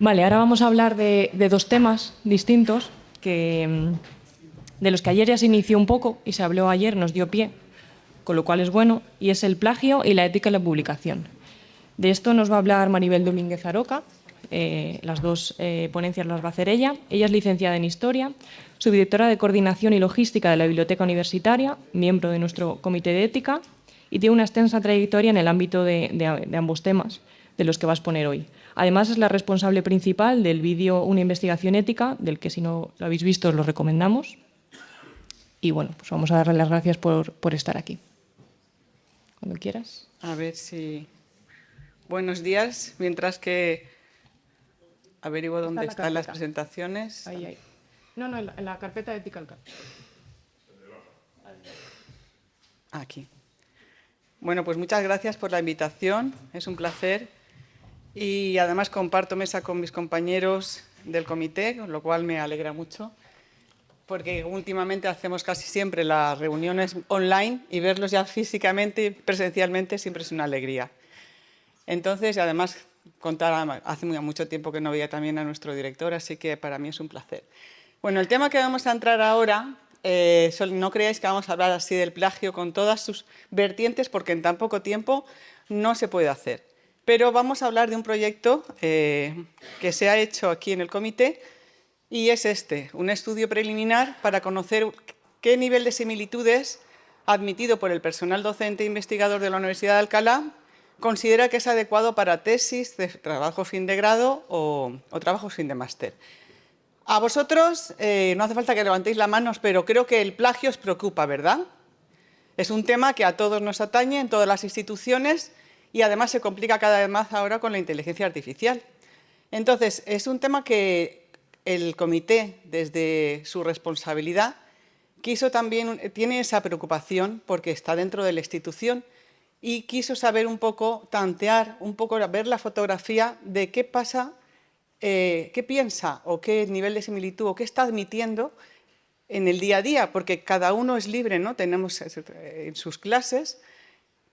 Vale, ahora vamos a hablar de dos temas distintos de los que ayer ya se inició un poco y se habló ayer, nos dio pie, con lo cual es bueno, y es el plagio y la ética en la publicación. De esto nos va a hablar Maribel Domínguez Aroca, las dos ponencias las va a hacer ella. Ella es licenciada en Historia, subdirectora de Coordinación y Logística de la Biblioteca Universitaria, miembro de nuestro Comité de Ética y tiene una extensa trayectoria en el ámbito de ambos temas de los que va a exponer hoy. Además, es la responsable principal del vídeo Una investigación ética, del que si no lo habéis visto os lo recomendamos. Y bueno, pues vamos a darle las gracias por estar aquí. Cuando quieras. A ver si... Buenos días, mientras que averiguo dónde están las presentaciones. Ahí, ahí. No, en la carpeta de ética. Aquí. Bueno, pues muchas gracias por la invitación, es un placer. Y además comparto mesa con mis compañeros del comité, con lo cual me alegra mucho, porque últimamente hacemos casi siempre las reuniones online y verlos ya físicamente y presencialmente siempre es una alegría. Entonces, además, hace mucho tiempo que no veía también a nuestro director, así que para mí es un placer. Bueno, el tema que vamos a entrar ahora, no creáis que vamos a hablar así del plagio con todas sus vertientes, porque en tan poco tiempo no se puede hacer. Pero vamos a hablar de un proyecto que se ha hecho aquí en el comité y es un estudio preliminar para conocer qué nivel de similitudes admitido por el personal docente e investigador de la Universidad de Alcalá considera que es adecuado para tesis, de trabajo fin de grado o trabajo fin de máster. A vosotros no hace falta que levantéis las manos, pero creo que el plagio os preocupa, ¿verdad? Es un tema que a todos nos atañe en todas las instituciones y además se complica cada vez más ahora con la inteligencia artificial. Entonces, es un tema que el comité, desde su responsabilidad, tiene esa preocupación porque está dentro de la institución y quiso saber un poco, tantear un poco, ver la fotografía de qué pasa, qué piensa o qué nivel de similitud o qué está admitiendo en el día a día, porque cada uno es libre, ¿no? Tenemos en sus clases,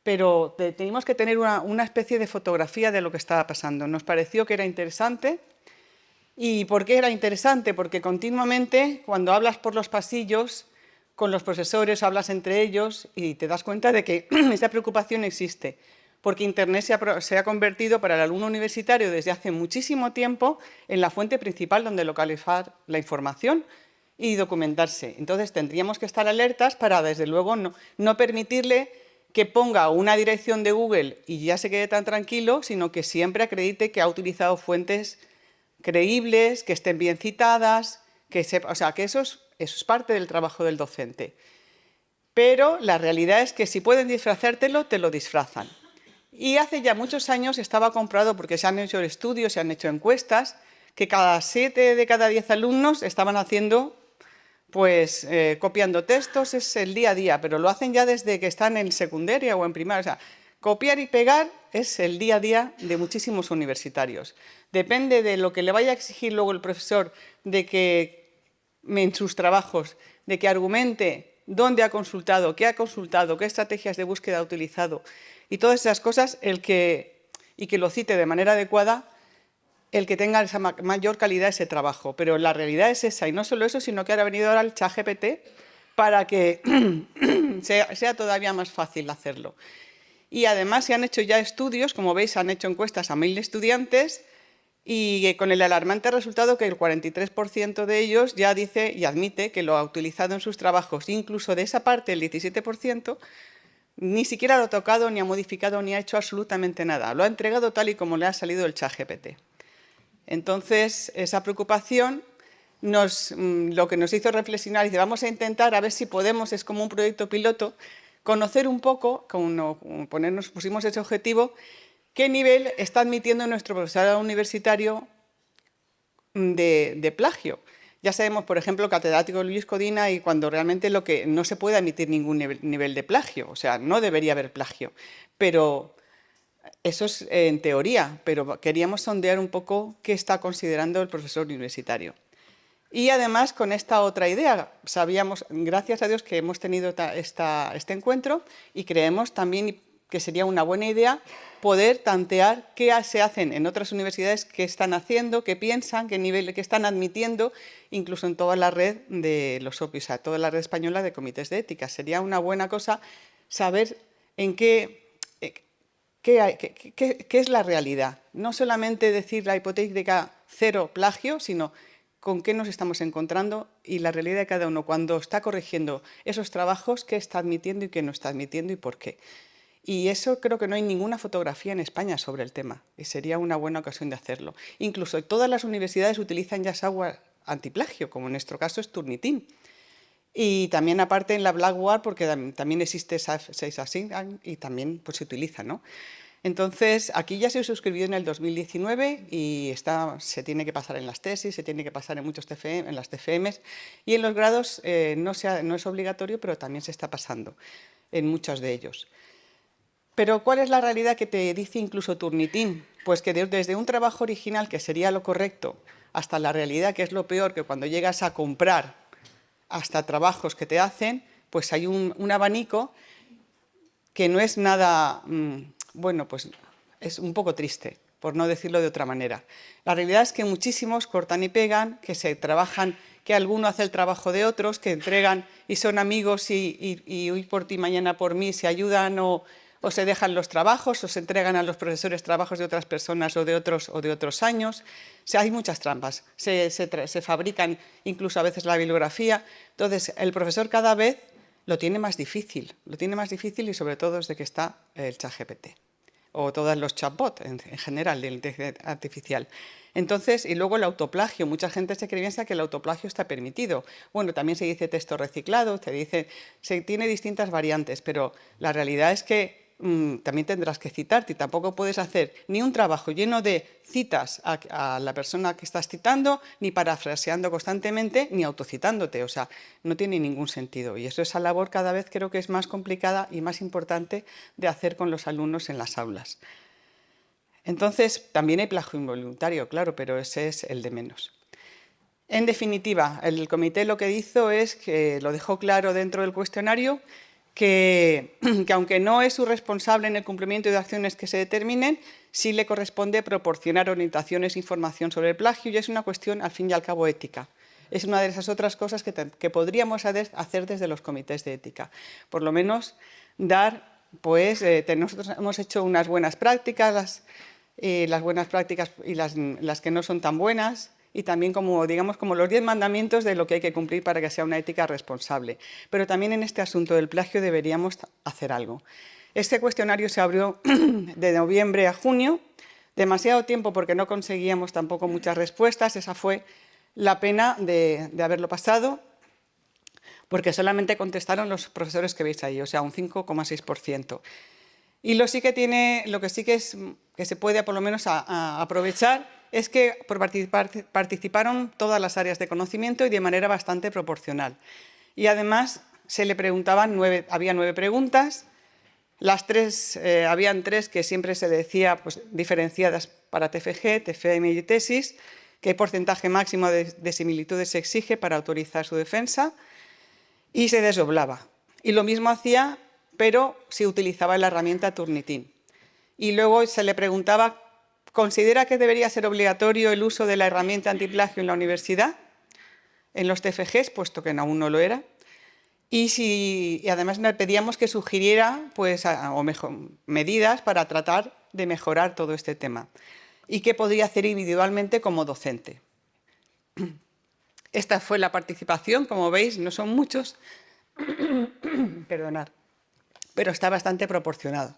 pero tenemos que tener una especie de fotografía de lo que estaba pasando. Nos pareció que era interesante. ¿Y por qué era interesante? Porque continuamente, cuando hablas por los pasillos, con los profesores, hablas entre ellos y te das cuenta de que esa preocupación existe, porque Internet se ha convertido para el alumno universitario desde hace muchísimo tiempo en la fuente principal donde localizar la información y documentarse. Entonces, tendríamos que estar alertas para, desde luego, no permitirle que ponga una dirección de Google y ya se quede tan tranquilo, sino que siempre acredite que ha utilizado fuentes creíbles, que estén bien citadas, que sepa, o sea, que eso es parte del trabajo del docente. Pero la realidad es que si pueden disfrazártelo, te lo disfrazan. Y hace ya muchos años estaba comprobado, porque se han hecho estudios, se han hecho encuestas, que cada 7 de cada 10 alumnos estaban haciendo, pues, copiando textos, es el día a día, pero lo hacen ya desde que están en secundaria o en primaria. O sea, copiar y pegar es el día a día de muchísimos universitarios. Depende de lo que le vaya a exigir luego el profesor de que en sus trabajos, de que argumente dónde ha consultado, qué estrategias de búsqueda ha utilizado y todas esas cosas, y que lo cite de manera adecuada, el que tenga esa mayor calidad ese trabajo. Pero la realidad es esa, y no solo eso, sino que ahora ha venido ahora el ChatGPT para que sea todavía más fácil hacerlo. Y además se han hecho ya estudios, como veis, han hecho encuestas a 1000 estudiantes y con el alarmante resultado que el 43% de ellos ya dice y admite que lo ha utilizado en sus trabajos. Incluso de esa parte, el 17%, ni siquiera lo ha tocado, ni ha modificado, ni ha hecho absolutamente nada. Lo ha entregado tal y como le ha salido el ChatGPT. Entonces, esa preocupación lo que nos hizo reflexionar y dice, vamos a intentar a ver si podemos, es como un proyecto piloto, conocer un poco, pusimos ese objetivo, qué nivel está admitiendo nuestro profesorado universitario de plagio. Ya sabemos, por ejemplo, catedrático Luis Codina, y cuando realmente no se puede admitir ningún nivel de plagio, o sea, no debería haber plagio. Pero eso es en teoría, pero queríamos sondear un poco qué está considerando el profesor universitario. Y además, con esta otra idea, sabíamos, gracias a Dios, que hemos tenido este encuentro y creemos también que sería una buena idea poder tantear qué se hacen en otras universidades, qué están haciendo, qué piensan, qué nivel, qué están admitiendo, incluso en toda la red de los OPI, o sea, toda la red española de comités de ética. Sería una buena cosa saber en qué es la realidad. No solamente decir la hipotética cero plagio, sino con qué nos estamos encontrando y la realidad de cada uno cuando está corrigiendo esos trabajos, qué está admitiendo y qué no está admitiendo y por qué. Y eso creo que no hay ninguna fotografía en España sobre el tema y sería una buena ocasión de hacerlo. Incluso todas las universidades utilizan ya software antiplagio, como en nuestro caso es Turnitin. Y también aparte en la Blackboard, porque también existe 6Assign y también pues, se utiliza, ¿no? Entonces, aquí ya se suscribió en el 2019 y se tiene que pasar en las tesis, se tiene que pasar en muchos TFM, en las TFMs y en los grados no es obligatorio, pero también se está pasando en muchos de ellos. Pero ¿cuál es la realidad que te dice incluso Turnitin? Pues que desde un trabajo original, que sería lo correcto, hasta la realidad, que es lo peor, que cuando llegas a comprar hasta trabajos que te hacen, pues hay un abanico que no es nada, bueno, pues es un poco triste, por no decirlo de otra manera. La realidad es que muchísimos cortan y pegan, que se trabajan, que alguno hace el trabajo de otros, que entregan y son amigos y hoy por ti, mañana por mí, se ayudan o se dejan los trabajos o se entregan a los profesores trabajos de otras personas o de otros años. O sea, hay muchas trampas, se fabrican incluso a veces la bibliografía. Entonces, el profesor cada vez lo tiene más difícil y sobre todo desde que está el ChatGPT o todos los chatbots en general de inteligencia artificial. Entonces, y luego el autoplagio. Mucha gente se piensa que el autoplagio está permitido. Bueno, también se dice texto reciclado, se tiene distintas variantes, pero la realidad es que también tendrás que citarte y tampoco puedes hacer ni un trabajo lleno de citas a la persona que estás citando, ni parafraseando constantemente, ni autocitándote. O sea, no tiene ningún sentido. Y eso, esa labor cada vez creo que es más complicada y más importante de hacer con los alumnos en las aulas. Entonces, también hay plagio involuntario, claro, pero ese es el de menos. En definitiva, el comité lo que hizo es que lo dejó claro dentro del cuestionario que aunque no es su responsable en el cumplimiento de acciones que se determinen, sí le corresponde proporcionar orientaciones e información sobre el plagio y es una cuestión, al fin y al cabo, ética. Es una de esas otras cosas que podríamos hacer desde los comités de ética. Por lo menos dar, pues, nosotros hemos hecho unas buenas prácticas, las buenas prácticas y las que no son tan buenas, y también como, digamos, como los 10 mandamientos de lo que hay que cumplir para que sea una ética responsable. Pero también en este asunto del plagio deberíamos hacer algo. Este cuestionario se abrió de noviembre a junio, demasiado tiempo porque no conseguíamos tampoco muchas respuestas, esa fue la pena de haberlo pasado, porque solamente contestaron los profesores que veis ahí, o sea, un 5,6%. Y lo que sí que se puede por lo menos aprovechar es que participaron todas las áreas de conocimiento y de manera bastante proporcional. Y además se le preguntaban había 9 preguntas, habían 3 que siempre se decía pues, diferenciadas para TFG, TFM y tesis, qué porcentaje máximo de similitudes se exige para autorizar su defensa, y se desdoblaba. Y lo mismo hacía, pero se utilizaba la herramienta Turnitin. Y luego se le preguntaba, ¿considera que debería ser obligatorio el uso de la herramienta antiplagio en la universidad? En los TFGs, puesto que aún no lo era. Y además le pedíamos que sugiriera pues, medidas para tratar de mejorar todo este tema. Y qué podría hacer individualmente como docente. Esta fue la participación, como veis, no son muchos, perdonad, pero está bastante proporcionado.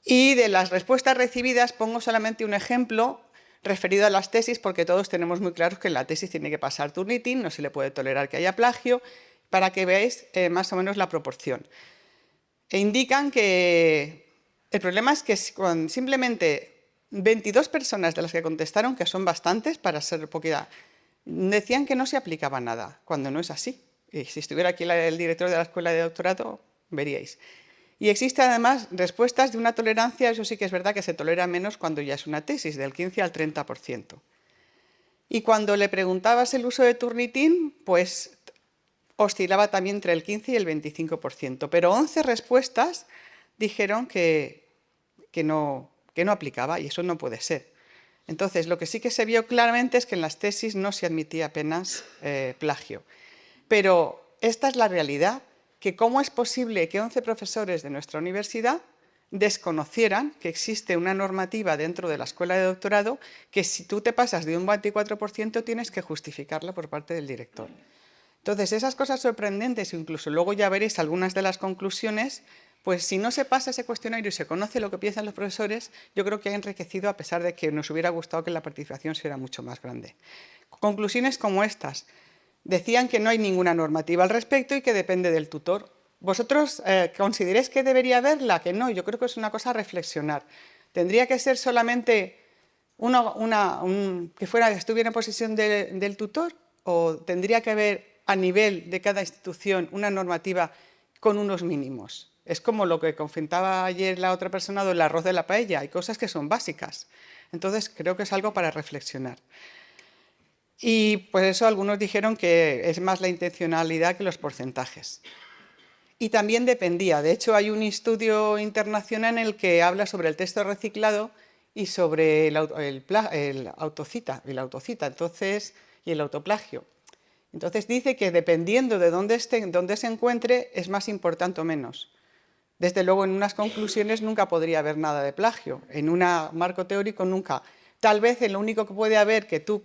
Y de las respuestas recibidas pongo solamente un ejemplo referido a las tesis, porque todos tenemos muy claro que en la tesis tiene que pasar Turnitin, no se le puede tolerar que haya plagio, para que veáis más o menos la proporción. E indican que el problema es que simplemente 22 personas de las que contestaron, que son bastantes para ser poquita, decían que no se aplicaba nada, cuando no es así. Y si estuviera aquí el director de la escuela de doctorado, veríais. Y existe además respuestas de una tolerancia, eso sí que es verdad que se tolera menos cuando ya es una tesis, del 15 al 30%. Y cuando le preguntabas el uso de Turnitin, pues oscilaba también entre el 15 y el 25%. Pero 11 respuestas dijeron que no aplicaba y eso no puede ser. Entonces, lo que sí que se vio claramente es que en las tesis no se admitía apenas plagio. Pero esta es la realidad, que cómo es posible que 11 profesores de nuestra universidad desconocieran que existe una normativa dentro de la escuela de doctorado que si tú te pasas de un 24% tienes que justificarla por parte del director. Entonces, esas cosas sorprendentes, incluso luego ya veréis algunas de las conclusiones, pues si no se pasa ese cuestionario y se conoce lo que piensan los profesores, yo creo que ha enriquecido a pesar de que nos hubiera gustado que la participación fuera mucho más grande. Conclusiones como estas. Decían que no hay ninguna normativa al respecto y que depende del tutor. ¿Vosotros consideráis que debería haberla? Que no, yo creo que es una cosa a reflexionar. ¿Tendría que ser solamente que estuviera en posesión del tutor? ¿O tendría que haber a nivel de cada institución una normativa con unos mínimos? Es como lo que comentaba ayer la otra persona del arroz de la paella. Hay cosas que son básicas. Entonces, creo que es algo para reflexionar. Y por eso algunos dijeron que es más la intencionalidad que los porcentajes. Y también dependía. De hecho, hay un estudio internacional en el que habla sobre el texto reciclado y sobre el autocita y el autoplagio. Entonces dice que dependiendo de dónde se encuentre es más importante o menos. Desde luego en unas conclusiones nunca podría haber nada de plagio, en un marco teórico nunca. Tal vez en lo único que puede haber que tú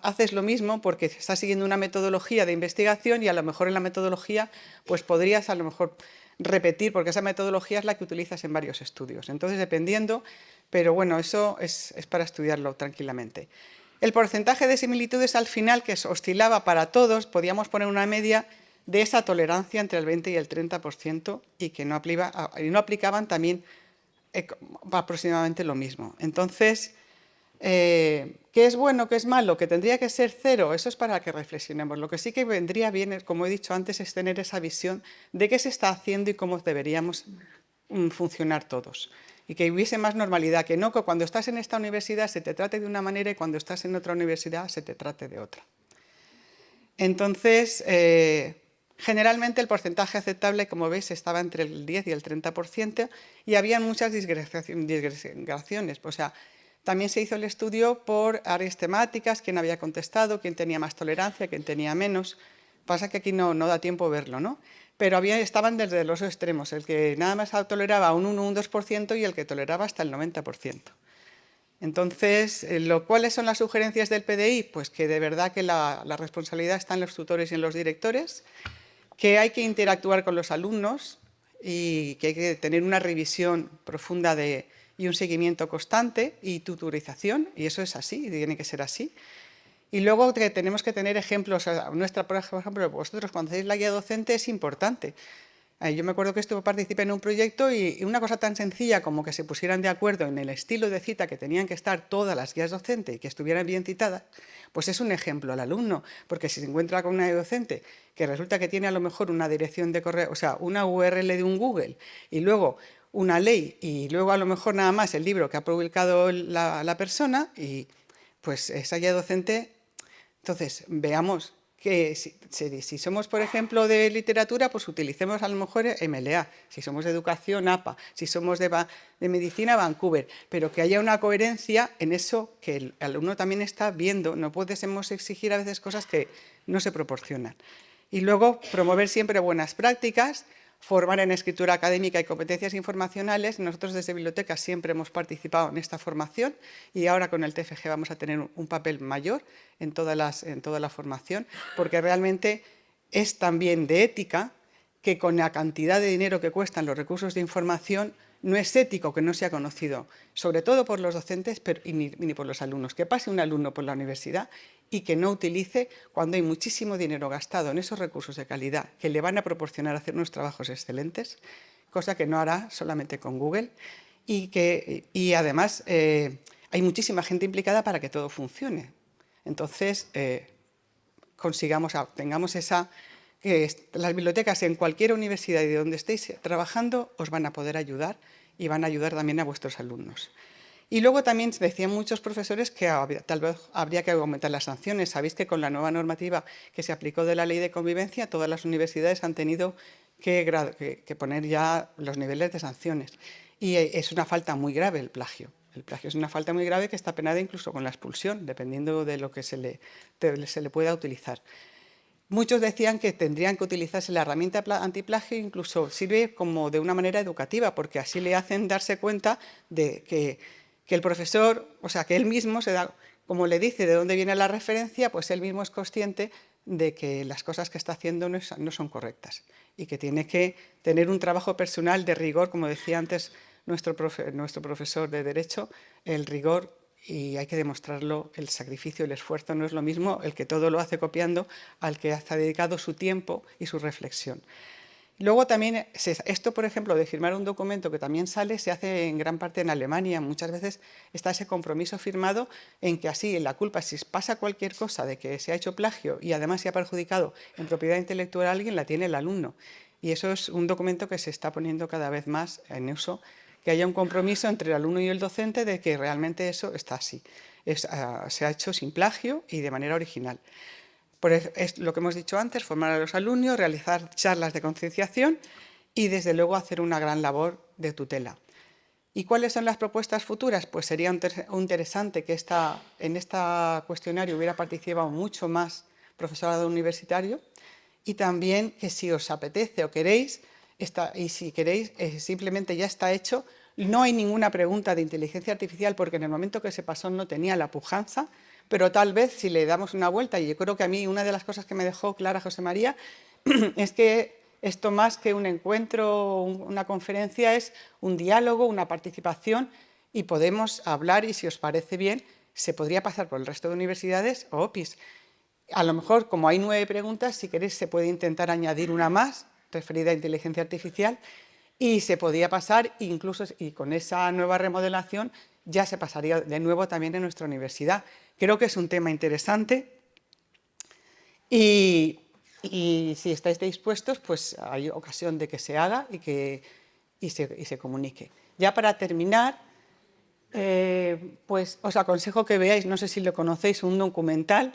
haces lo mismo porque estás siguiendo una metodología de investigación y a lo mejor en la metodología pues podrías a lo mejor repetir porque esa metodología es la que utilizas en varios estudios. Entonces dependiendo, pero bueno, eso es para estudiarlo tranquilamente. El porcentaje de similitudes al final que oscilaba para todos, podíamos poner una media de esa tolerancia entre el 20 y el 30% y que no aplicaban también aproximadamente lo mismo. Entonces, ¿qué es bueno, qué es malo? ¿Que tendría que ser cero? Eso es para que reflexionemos. Lo que sí que vendría bien, como he dicho antes, es tener esa visión de qué se está haciendo y cómo deberíamos funcionar todos. Y que hubiese más normalidad, que no que cuando estás en esta universidad se te trate de una manera y cuando estás en otra universidad se te trate de otra. Entonces, generalmente el porcentaje aceptable, como veis, estaba entre el 10 y el 30% y había muchas disgregaciones. O sea, también se hizo el estudio por áreas temáticas, quién había contestado, quién tenía más tolerancia, quién tenía menos. Pasa que aquí no da tiempo verlo, ¿no? Pero estaban desde los extremos, el que nada más toleraba un 1 o un 2% y el que toleraba hasta el 90%. Entonces, ¿cuáles son las sugerencias del PDI? Pues que de verdad que la responsabilidad está en los tutores y en los directores, que hay que interactuar con los alumnos y que hay que tener una revisión profunda y un seguimiento constante y tutorización, y eso es así, tiene que ser así. Y luego que tenemos que tener ejemplos. Por ejemplo, vosotros cuando hacéis la guía docente es importante. Yo me acuerdo que participé en un proyecto y una cosa tan sencilla como que se pusieran de acuerdo en el estilo de cita que tenían que estar todas las guías docentes y que estuvieran bien citadas, pues es un ejemplo al alumno, porque si se encuentra con una guía docente que resulta que tiene a lo mejor una dirección de correo, o sea, una URL de un Google y luego una ley y luego a lo mejor nada más el libro que ha publicado la persona y pues esa guía docente. Entonces, veamos que si somos, por ejemplo, de literatura, pues utilicemos a lo mejor MLA, si somos de educación, APA, si somos de medicina, Vancouver, pero que haya una coherencia en eso que el alumno también está viendo. No podemos exigir a veces cosas que no se proporcionan. Y luego, promover siempre buenas prácticas, formar en escritura académica y competencias informacionales. Nosotros desde Bibliotecas siempre hemos participado en esta formación y ahora con el TFG vamos a tener un papel mayor en toda la formación, porque realmente es también de ética que con la cantidad de dinero que cuestan los recursos de información no es ético que no sea conocido, sobre todo por los docentes ni por los alumnos. Que pase un alumno por la universidad y que no utilice cuando hay muchísimo dinero gastado en esos recursos de calidad que le van a proporcionar hacer unos trabajos excelentes, cosa que no hará solamente con Google, y además hay muchísima gente implicada para que todo funcione. Entonces, tengamos que las bibliotecas en cualquier universidad y de donde estéis trabajando os van a poder ayudar y van a ayudar también a vuestros alumnos. Y luego también decían muchos profesores que tal vez habría que aumentar las sanciones. Sabéis que con la nueva normativa que se aplicó de la Ley de Convivencia, todas las universidades han tenido que poner ya los niveles de sanciones. Y es una falta muy grave el plagio. El plagio es una falta muy grave que está penada incluso con la expulsión, dependiendo de lo que se le pueda utilizar. Muchos decían que tendrían que utilizarse la herramienta antiplagio, incluso sirve como de una manera educativa, porque así le hacen darse cuenta de que el profesor, o sea, que él mismo se da, como le dice de dónde viene la referencia, pues él mismo es consciente de que las cosas que está haciendo no son correctas y que tiene que tener un trabajo personal de rigor, como decía antes nuestro profesor de Derecho, el rigor, y hay que demostrarlo, el sacrificio, el esfuerzo, no es lo mismo el que todo lo hace copiando al que ha dedicado su tiempo y su reflexión. Luego también, esto por ejemplo de firmar un documento que también sale, se hace en gran parte en Alemania. Muchas veces está ese compromiso firmado en que así la culpa, si pasa cualquier cosa de que se ha hecho plagio y además se ha perjudicado en propiedad intelectual a alguien, la tiene el alumno. Y eso es un documento que se está poniendo cada vez más en uso, que haya un compromiso entre el alumno y el docente de que realmente eso está así. Se ha hecho sin plagio y de manera original. Es lo que hemos dicho antes, formar a los alumnos, realizar charlas de concienciación y, desde luego, hacer una gran labor de tutela. ¿Y cuáles son las propuestas futuras? Pues sería interesante que en este cuestionario hubiera participado mucho más profesorado universitario y también que si os apetece o queréis, y si queréis, simplemente ya está hecho, no hay ninguna pregunta de inteligencia artificial porque en el momento que se pasó no tenía la pujanza, pero tal vez si le damos una vuelta, y yo creo que a mí una de las cosas que me dejó clara José María es que esto más que un encuentro, una conferencia, es un diálogo, una participación y podemos hablar y si os parece bien, se podría pasar por el resto de universidades o OPIs. A lo mejor, como hay 9 preguntas, si queréis se puede intentar añadir una más referida a inteligencia artificial y se podría pasar incluso, y con esa nueva remodelación ya se pasaría de nuevo también en nuestra universidad. Creo que es un tema interesante y si estáis dispuestos, pues hay ocasión de que se haga y se comunique. Ya para terminar, pues os aconsejo que veáis, no sé si lo conocéis, un documental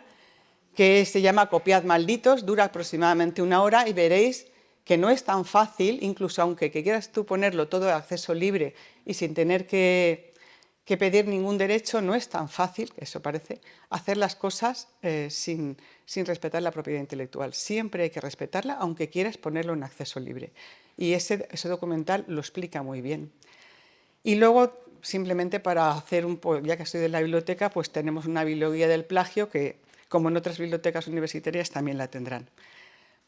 que se llama Copiad malditos, dura aproximadamente 1 hora y veréis que no es tan fácil, incluso aunque quieras tú ponerlo todo de acceso libre y sin tener que pedir ningún derecho, no es tan fácil, eso parece, hacer las cosas sin respetar la propiedad intelectual. Siempre hay que respetarla, aunque quieras ponerlo en acceso libre. Y ese documental lo explica muy bien. Y luego, simplemente para hacer ya que estoy de la biblioteca, pues tenemos una bibliografía del plagio que, como en otras bibliotecas universitarias, también la tendrán.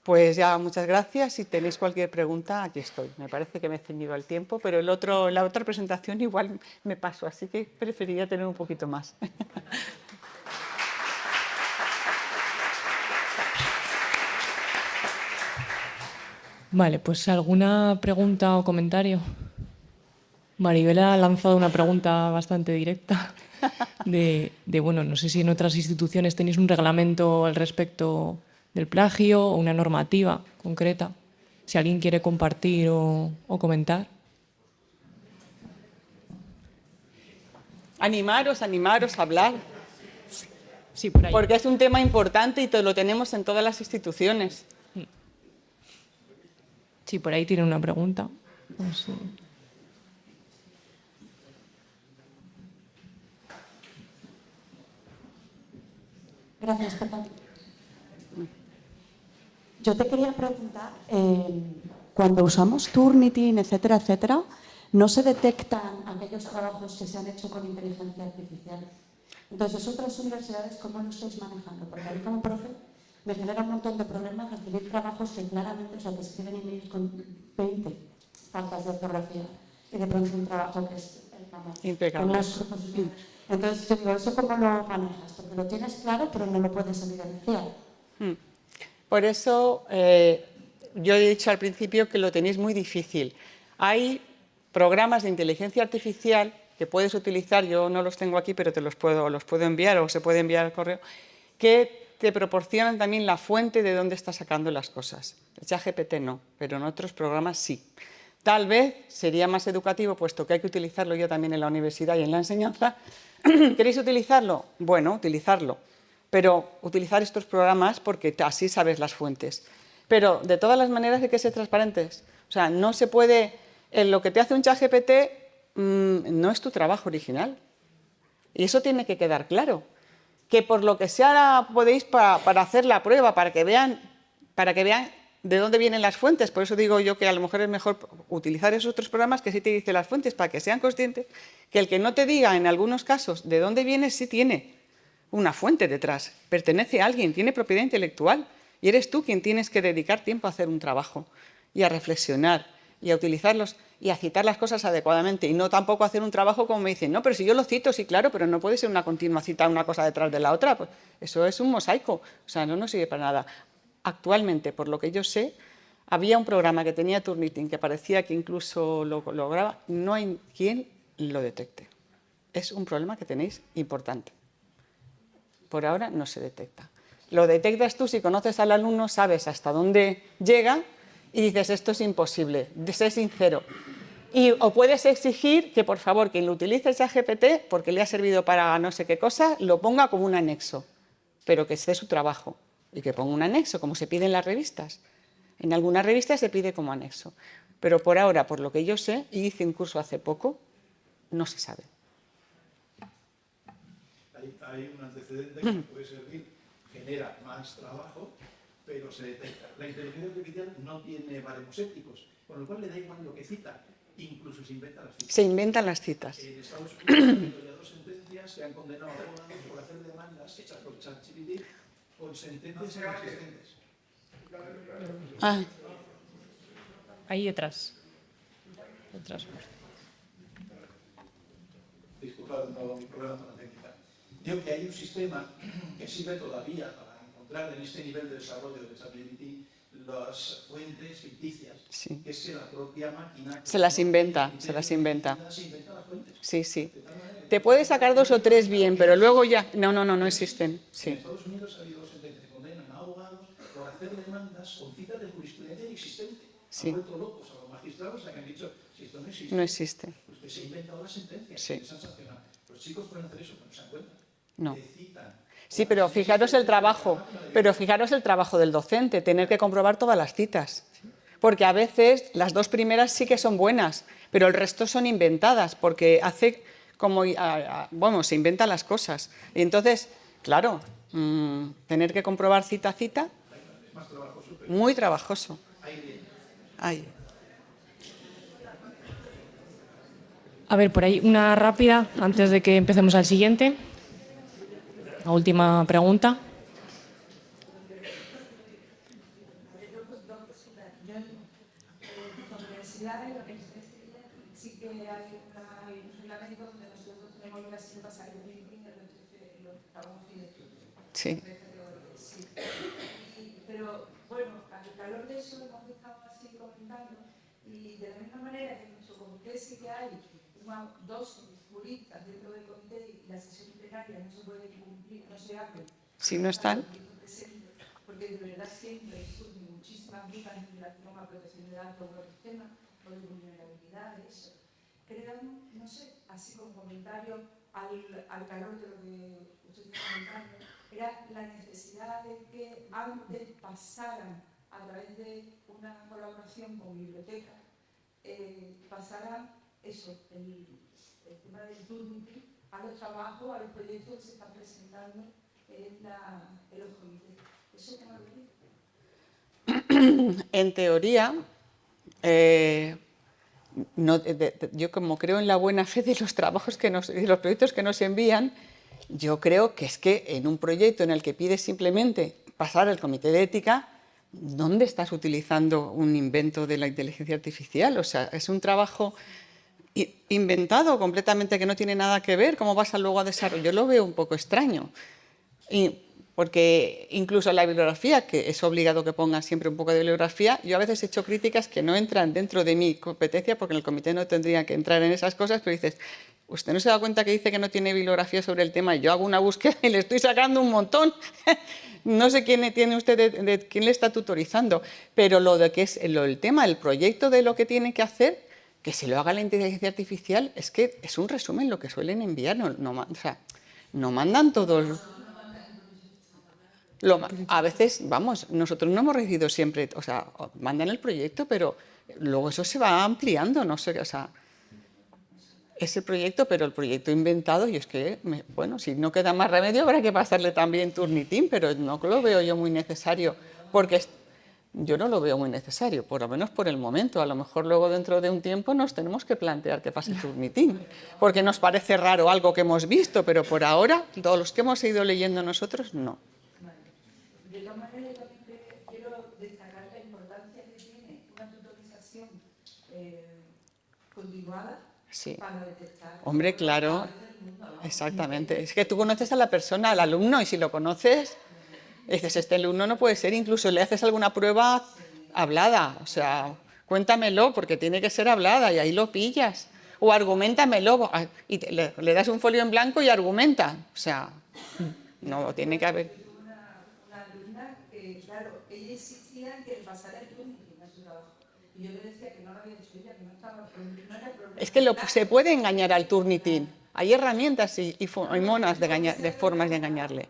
Pues ya, muchas gracias. Si tenéis cualquier pregunta, aquí estoy. Me parece que me he ceñido al tiempo, pero la otra presentación igual me paso, así que preferiría tener un poquito más. Vale, pues ¿alguna pregunta o comentario? Maribel ha lanzado una pregunta bastante directa bueno, no sé si en otras instituciones tenéis un reglamento al respecto del plagio o una normativa concreta. Si alguien quiere compartir o comentar. Animaros a hablar. Sí, por ahí. Porque es un tema importante y lo tenemos en todas las instituciones. Sí, por ahí tiene una pregunta. No sé. Gracias, perdón. Yo te quería preguntar, cuando usamos Turnitin, etcétera, etcétera, ¿no se detectan aquellos trabajos que se han hecho con inteligencia artificial? Entonces, otras universidades, ¿cómo lo estáis manejando? Porque a mí como profe me genera un montón de problemas recibir trabajos que claramente, o sea, que escriben emails con 20 faltas de ortografía y de pronto un trabajo que es impecable. Entonces, yo digo, ¿eso cómo lo manejas? Porque lo tienes claro, pero no lo puedes evidenciar. Por eso yo he dicho al principio que lo tenéis muy difícil. Hay programas de inteligencia artificial que puedes utilizar, yo no los tengo aquí, pero los puedo enviar o se puede enviar al correo, que te proporcionan también la fuente de dónde estás sacando las cosas. ChatGPT no, pero en otros programas sí. Tal vez sería más educativo, puesto que hay que utilizarlo yo también en la universidad y en la enseñanza. ¿Queréis utilizarlo? Bueno, utilizarlo. Pero utilizar estos programas porque así sabes las fuentes. Pero de todas las maneras hay que ser transparentes. O sea, no se puede... lo que te hace un ChatGPT no es tu trabajo original. Y eso tiene que quedar claro. Que por lo que sea podéis para hacer la prueba, para que vean de dónde vienen las fuentes. Por eso digo yo que a lo mejor es mejor utilizar esos otros programas que sí te dicen las fuentes, para que sean conscientes que el que no te diga en algunos casos de dónde viene, sí tiene una fuente detrás, pertenece a alguien, tiene propiedad intelectual y eres tú quien tienes que dedicar tiempo a hacer un trabajo y a reflexionar y a utilizarlos y a citar las cosas adecuadamente y no tampoco hacer un trabajo como me dicen, no, pero si yo lo cito, sí, claro, pero no puede ser una continua cita una cosa detrás de la otra, pues eso es un mosaico, o sea, no nos sirve para nada. Actualmente, por lo que yo sé, había un programa que tenía Turnitin que parecía que incluso lo lograba, no hay quien lo detecte. Es un problema que tenéis importante. Por ahora no se detecta. Lo detectas tú si conoces al alumno, sabes hasta dónde llega y dices, esto es imposible, sé sincero. O puedes exigir que, por favor, quien lo utilice el ChatGPT, porque le ha servido para no sé qué cosa, lo ponga como un anexo, pero que esté su trabajo y que ponga un anexo, como se pide en las revistas. En algunas revistas se pide como anexo, pero por ahora, por lo que yo sé, y hice un curso hace poco, no se sabe. Hay un antecedente que puede servir, genera más trabajo, pero se detecta. La inteligencia artificial no tiene baremos éticos, con lo cual le da igual lo que cita, incluso se inventan las citas. Se inventan las citas. En Estados Unidos hay 2 sentencias que han condenado a abogados por hacer demandas hechas por ChatGPT con sentencias inexistentes. Ah. Ahí detrás. Disculpad, no, mi problema con la técnica. Digo que hay un sistema que sirve todavía para encontrar en este nivel de desarrollo de ChatGPT las fuentes ficticias, sí. Que es que la propia máquina... Se las inventa, se las inventa. Se inventa las fuentes. Sí, sí. Te puedes sacar 2 o 3 bien, pero luego ya... No existen. Sí. En Estados Unidos ha habido 2 sentencias que condenan a abogados por hacer demandas con citas de jurisprudencia inexistente. Sí. Han vuelto locos a los magistrados que han dicho, si esto no existe, no existe. Pues que se ha inventado la sentencia, sí. Que les han sancionado. Los chicos pueden hacer eso, pero no se dan cuenta. No. Citan. Sí, pero fijaros el trabajo del docente, tener que comprobar todas las citas. Porque a veces las 2 primeras sí que son buenas, pero el resto son inventadas, porque hace como, bueno, se inventan las cosas. Y entonces, claro, tener que comprobar cita a cita, muy trabajoso. Ahí. A ver, por ahí una rápida, antes de que empecemos al siguiente. La última pregunta. Sí que hay un reglamento donde nosotros tenemos la cita pasar el meeting de los trabajos Sí. Pero bueno, al calor de eso hemos estado así comentando y de la misma manera que en nuestro comité sí que hay 2 juristas dentro del comité y la sesión plenaria no se puede cumplir, no se hace. Si no están. Porque de verdad siempre surgen muchísimas dudas en relación a protección de datos o sistemas o de vulnerabilidad, eso. Crean, no sé, así como comentario al calor de lo que usted está comentando, era la necesidad de que antes pasaran a través de una colaboración con bibliotecas, pasaran eso, el tema del Turnitin a los trabajos, a los proyectos que se están presentando en los comités. ¿Eso cómo lo veis? En teoría, yo como creo en la buena fe de los trabajos de los proyectos que nos envían, yo creo que es que en un proyecto en el que pides simplemente pasar al comité de ética, ¿dónde estás utilizando un invento de la inteligencia artificial? O sea, es un trabajo inventado completamente que no tiene nada que ver. ¿Cómo vas a luego a desarrollar? Yo lo veo un poco extraño. Porque incluso la bibliografía, que es obligado que pongan siempre un poco de bibliografía, yo a veces he hecho críticas que no entran dentro de mi competencia, porque en el comité no tendría que entrar en esas cosas, pero dices, ¿Usted no se da cuenta que dice que no tiene bibliografía sobre el tema? Y yo hago una búsqueda y le estoy sacando un montón. No sé quién tiene usted, de quién le está tutorizando, pero lo de que es el tema, el proyecto de lo que tiene que hacer, que se lo haga la inteligencia artificial, es que es un resumen lo que suelen enviar. O sea, no mandan todos. A veces, vamos, nosotros no hemos recibido siempre, o sea, mandan el proyecto, pero luego eso se va ampliando, no sé, o sea, ese proyecto, pero el proyecto inventado, y es que, bueno, si no queda más remedio habrá que pasarle también Turnitin, pero no lo veo yo muy necesario, porque yo no lo veo muy necesario, por lo menos por el momento. A lo mejor luego dentro de un tiempo nos tenemos que plantear que pase Turnitin, porque nos parece raro algo que hemos visto, pero por ahora, todos los que hemos ido leyendo nosotros, no. De todas maneras, yo también quiero destacar la importancia que tiene una tutorización continuada. Sí. Para detectar. Hombre, claro, exactamente. Es que tú conoces a la persona, al alumno, y si lo conoces, dices, este alumno no puede ser, incluso le haces alguna prueba hablada, o sea, cuéntamelo, porque tiene que ser hablada, y ahí lo pillas. O argumentamelo, y le das un folio en blanco y argumenta. O sea, no, tiene que haber. Una alumna que, claro, ella insistía en que le pasara el Turnitin a su trabajo. Y yo le decía que no lo había hecho ella, que no estaba, no era problema. Es que se puede engañar al Turnitin. Hay herramientas y monas de formas de engañarle.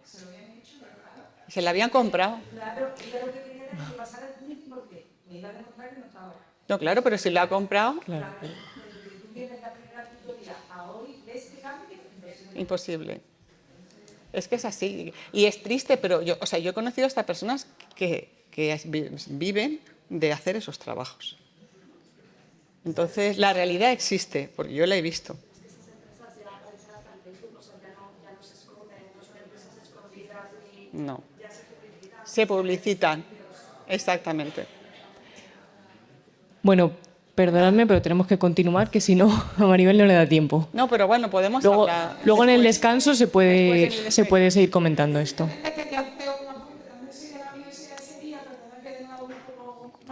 Se la habían comprado. Claro, ella lo que quería era que pasara el Turnitin porque me iba a demostrar que no estaba. No, claro, pero si lo ha comprado, Claro. Desde que tú tienes la primera tutoría a hoy, ¿ves que cambia? imposible. Es que es así. Y es triste, pero yo he conocido hasta personas que viven de hacer esos trabajos. Entonces, la realidad existe, porque yo la he visto. No. Se publicitan. Exactamente. Bueno, perdonadme, pero tenemos que continuar, que si no, a Maribel no le da tiempo. No, pero bueno, podemos hablar. Luego en el descanso se puede seguir comentando esto.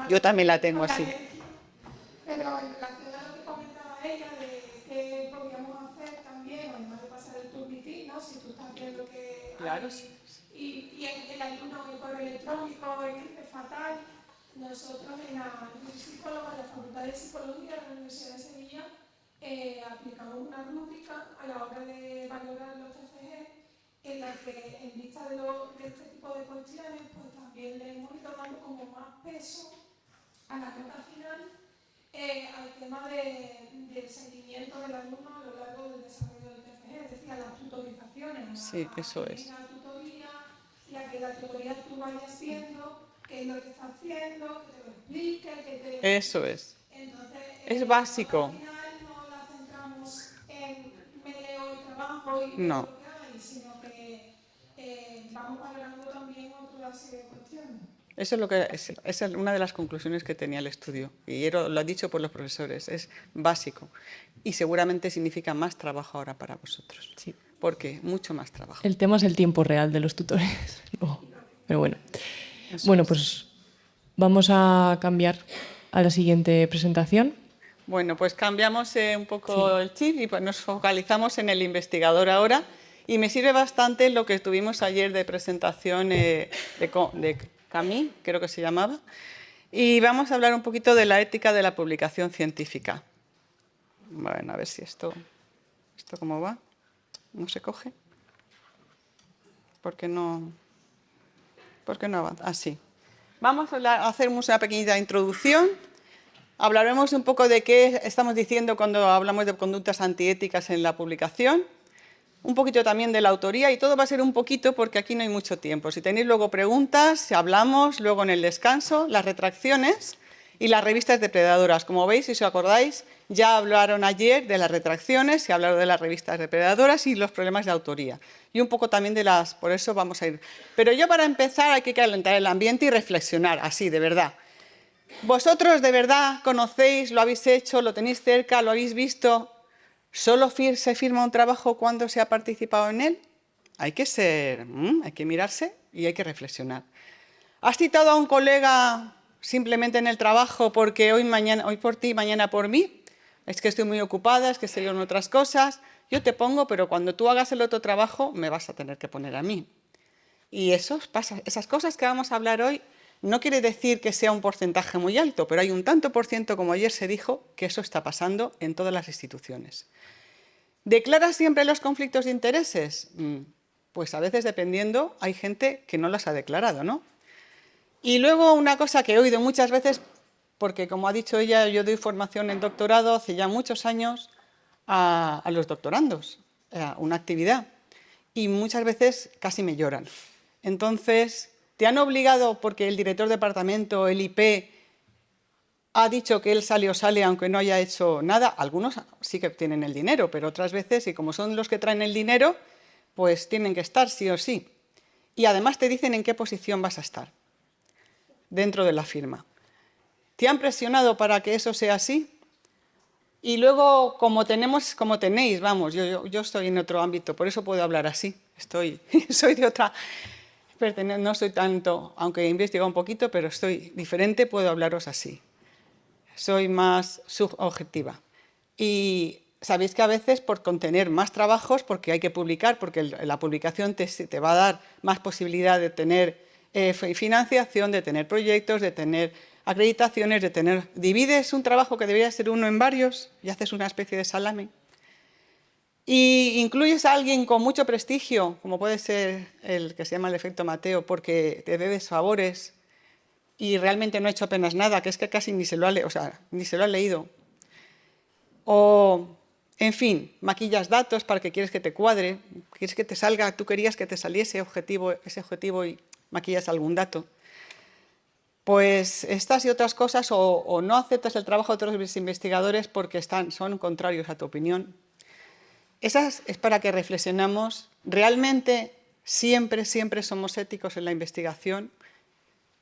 Yo también la tengo así. Pero en relación a lo que comentaba ella de qué podríamos hacer también, además de pasar el Turnitin, ¿no? Si tú estás viendo que Claro. y el alumno en el correo electrónico escribe fatal, nosotros en la psicóloga de la Facultad de Psicología de la Universidad de Sevilla aplicamos una rúbrica a la hora de valorar los TFG en la que en vista de este tipo de cuestiones pues también le hemos ido dando como más peso a la nota final al tema del seguimiento del alumno a lo largo del desarrollo del TFG, es decir, a las tutorizaciones. Sí, eso es. La tutoría, y a que la tutoría tú vayas viendo qué es lo que está haciendo, que te lo explique, que te... Eso es. Entonces, Es básico. Al final no la centramos en me leo el trabajo y No. lo que hay, sino que vamos valorando también otra serie de cuestiones. Eso es lo que es una de las conclusiones que tenía el estudio, y lo ha dicho por los profesores, es básico y seguramente significa más trabajo ahora para vosotros. Sí. Porque mucho más trabajo. El tema es el tiempo real de los tutores. No, pero bueno. Bueno, pues vamos a cambiar a la siguiente presentación. Bueno, pues cambiamos un poco el chip y pues nos focalizamos en el investigador ahora, y me sirve bastante lo que tuvimos ayer de presentación de Camille, creo que se llamaba, y vamos a hablar un poquito de la ética de la publicación científica. Bueno, a ver si esto cómo va. ¿No se coge? ¿Por qué no avanza? Así. Vamos a hacer una pequeñita introducción. Hablaremos un poco de qué estamos diciendo cuando hablamos de conductas antiéticas en la publicación. Un poquito también de la autoría, y todo va a ser un poquito porque aquí no hay mucho tiempo. Si tenéis luego preguntas, si hablamos, luego en el descanso, las retracciones y las revistas depredadoras. Como veis, si os acordáis, ya hablaron ayer de las retracciones, se hablaron de las revistas depredadoras y los problemas de autoría. Y un poco también por eso vamos a ir. Pero yo para empezar hay que calentar el ambiente y reflexionar, así, de verdad. ¿Vosotros de verdad conocéis, lo habéis hecho, lo tenéis cerca, lo habéis visto? ¿Solo se firma un trabajo cuando se ha participado en él? Hay que mirarse y hay que reflexionar. ¿Has citado a un colega simplemente en el trabajo porque hoy por ti, mañana por mí? Es que estoy muy ocupada, es que estoy en otras cosas. yo te pongo, pero cuando tú hagas el otro trabajo me vas a tener que poner a mí. Y eso pasa, esas cosas que vamos a hablar hoy no quiere decir que sea un porcentaje muy alto, pero hay un tanto por ciento, como ayer se dijo, que eso está pasando en todas las instituciones. ¿Declaras siempre los conflictos de intereses? Pues a veces, dependiendo, hay gente que no los ha declarado, ¿no? Y luego una cosa que he oído muchas veces, porque como ha dicho ella, yo doy formación en doctorado hace ya muchos años a los doctorandos, una actividad, y muchas veces casi me lloran. Entonces, ¿te han obligado porque el director de departamento, el IP, ha dicho que él sale o sale aunque no haya hecho nada? Algunos sí que tienen el dinero, pero otras veces, y como son los que traen el dinero, pues tienen que estar sí o sí. Y además te dicen en qué posición vas a estar dentro de la firma. ¿Te han presionado para que eso sea así? Y luego, como tenéis, vamos, yo estoy en otro ámbito, por eso puedo hablar así. Soy de otra, no soy tanto, aunque he investigado un poquito, pero estoy diferente, puedo hablaros así. Soy más subobjetiva. Y sabéis que a veces por contener más trabajos, porque hay que publicar, porque la publicación te va a dar más posibilidad de tener financiación, de tener proyectos, de tener acreditaciones, divides un trabajo que debería ser uno en varios y haces una especie de salame. Y incluyes a alguien con mucho prestigio, como puede ser el que se llama el efecto Mateo, porque te debes favores y realmente no ha hecho apenas nada, que es que casi ni se lo ha leído. O, en fin, maquillas datos para que quieres que te cuadre, quieres que te salga, tú querías que te saliese ese objetivo y maquillas algún dato. Pues estas y otras cosas, o no aceptas el trabajo de otros investigadores porque son contrarios a tu opinión. Esas es para que reflexionamos. Realmente siempre somos éticos en la investigación,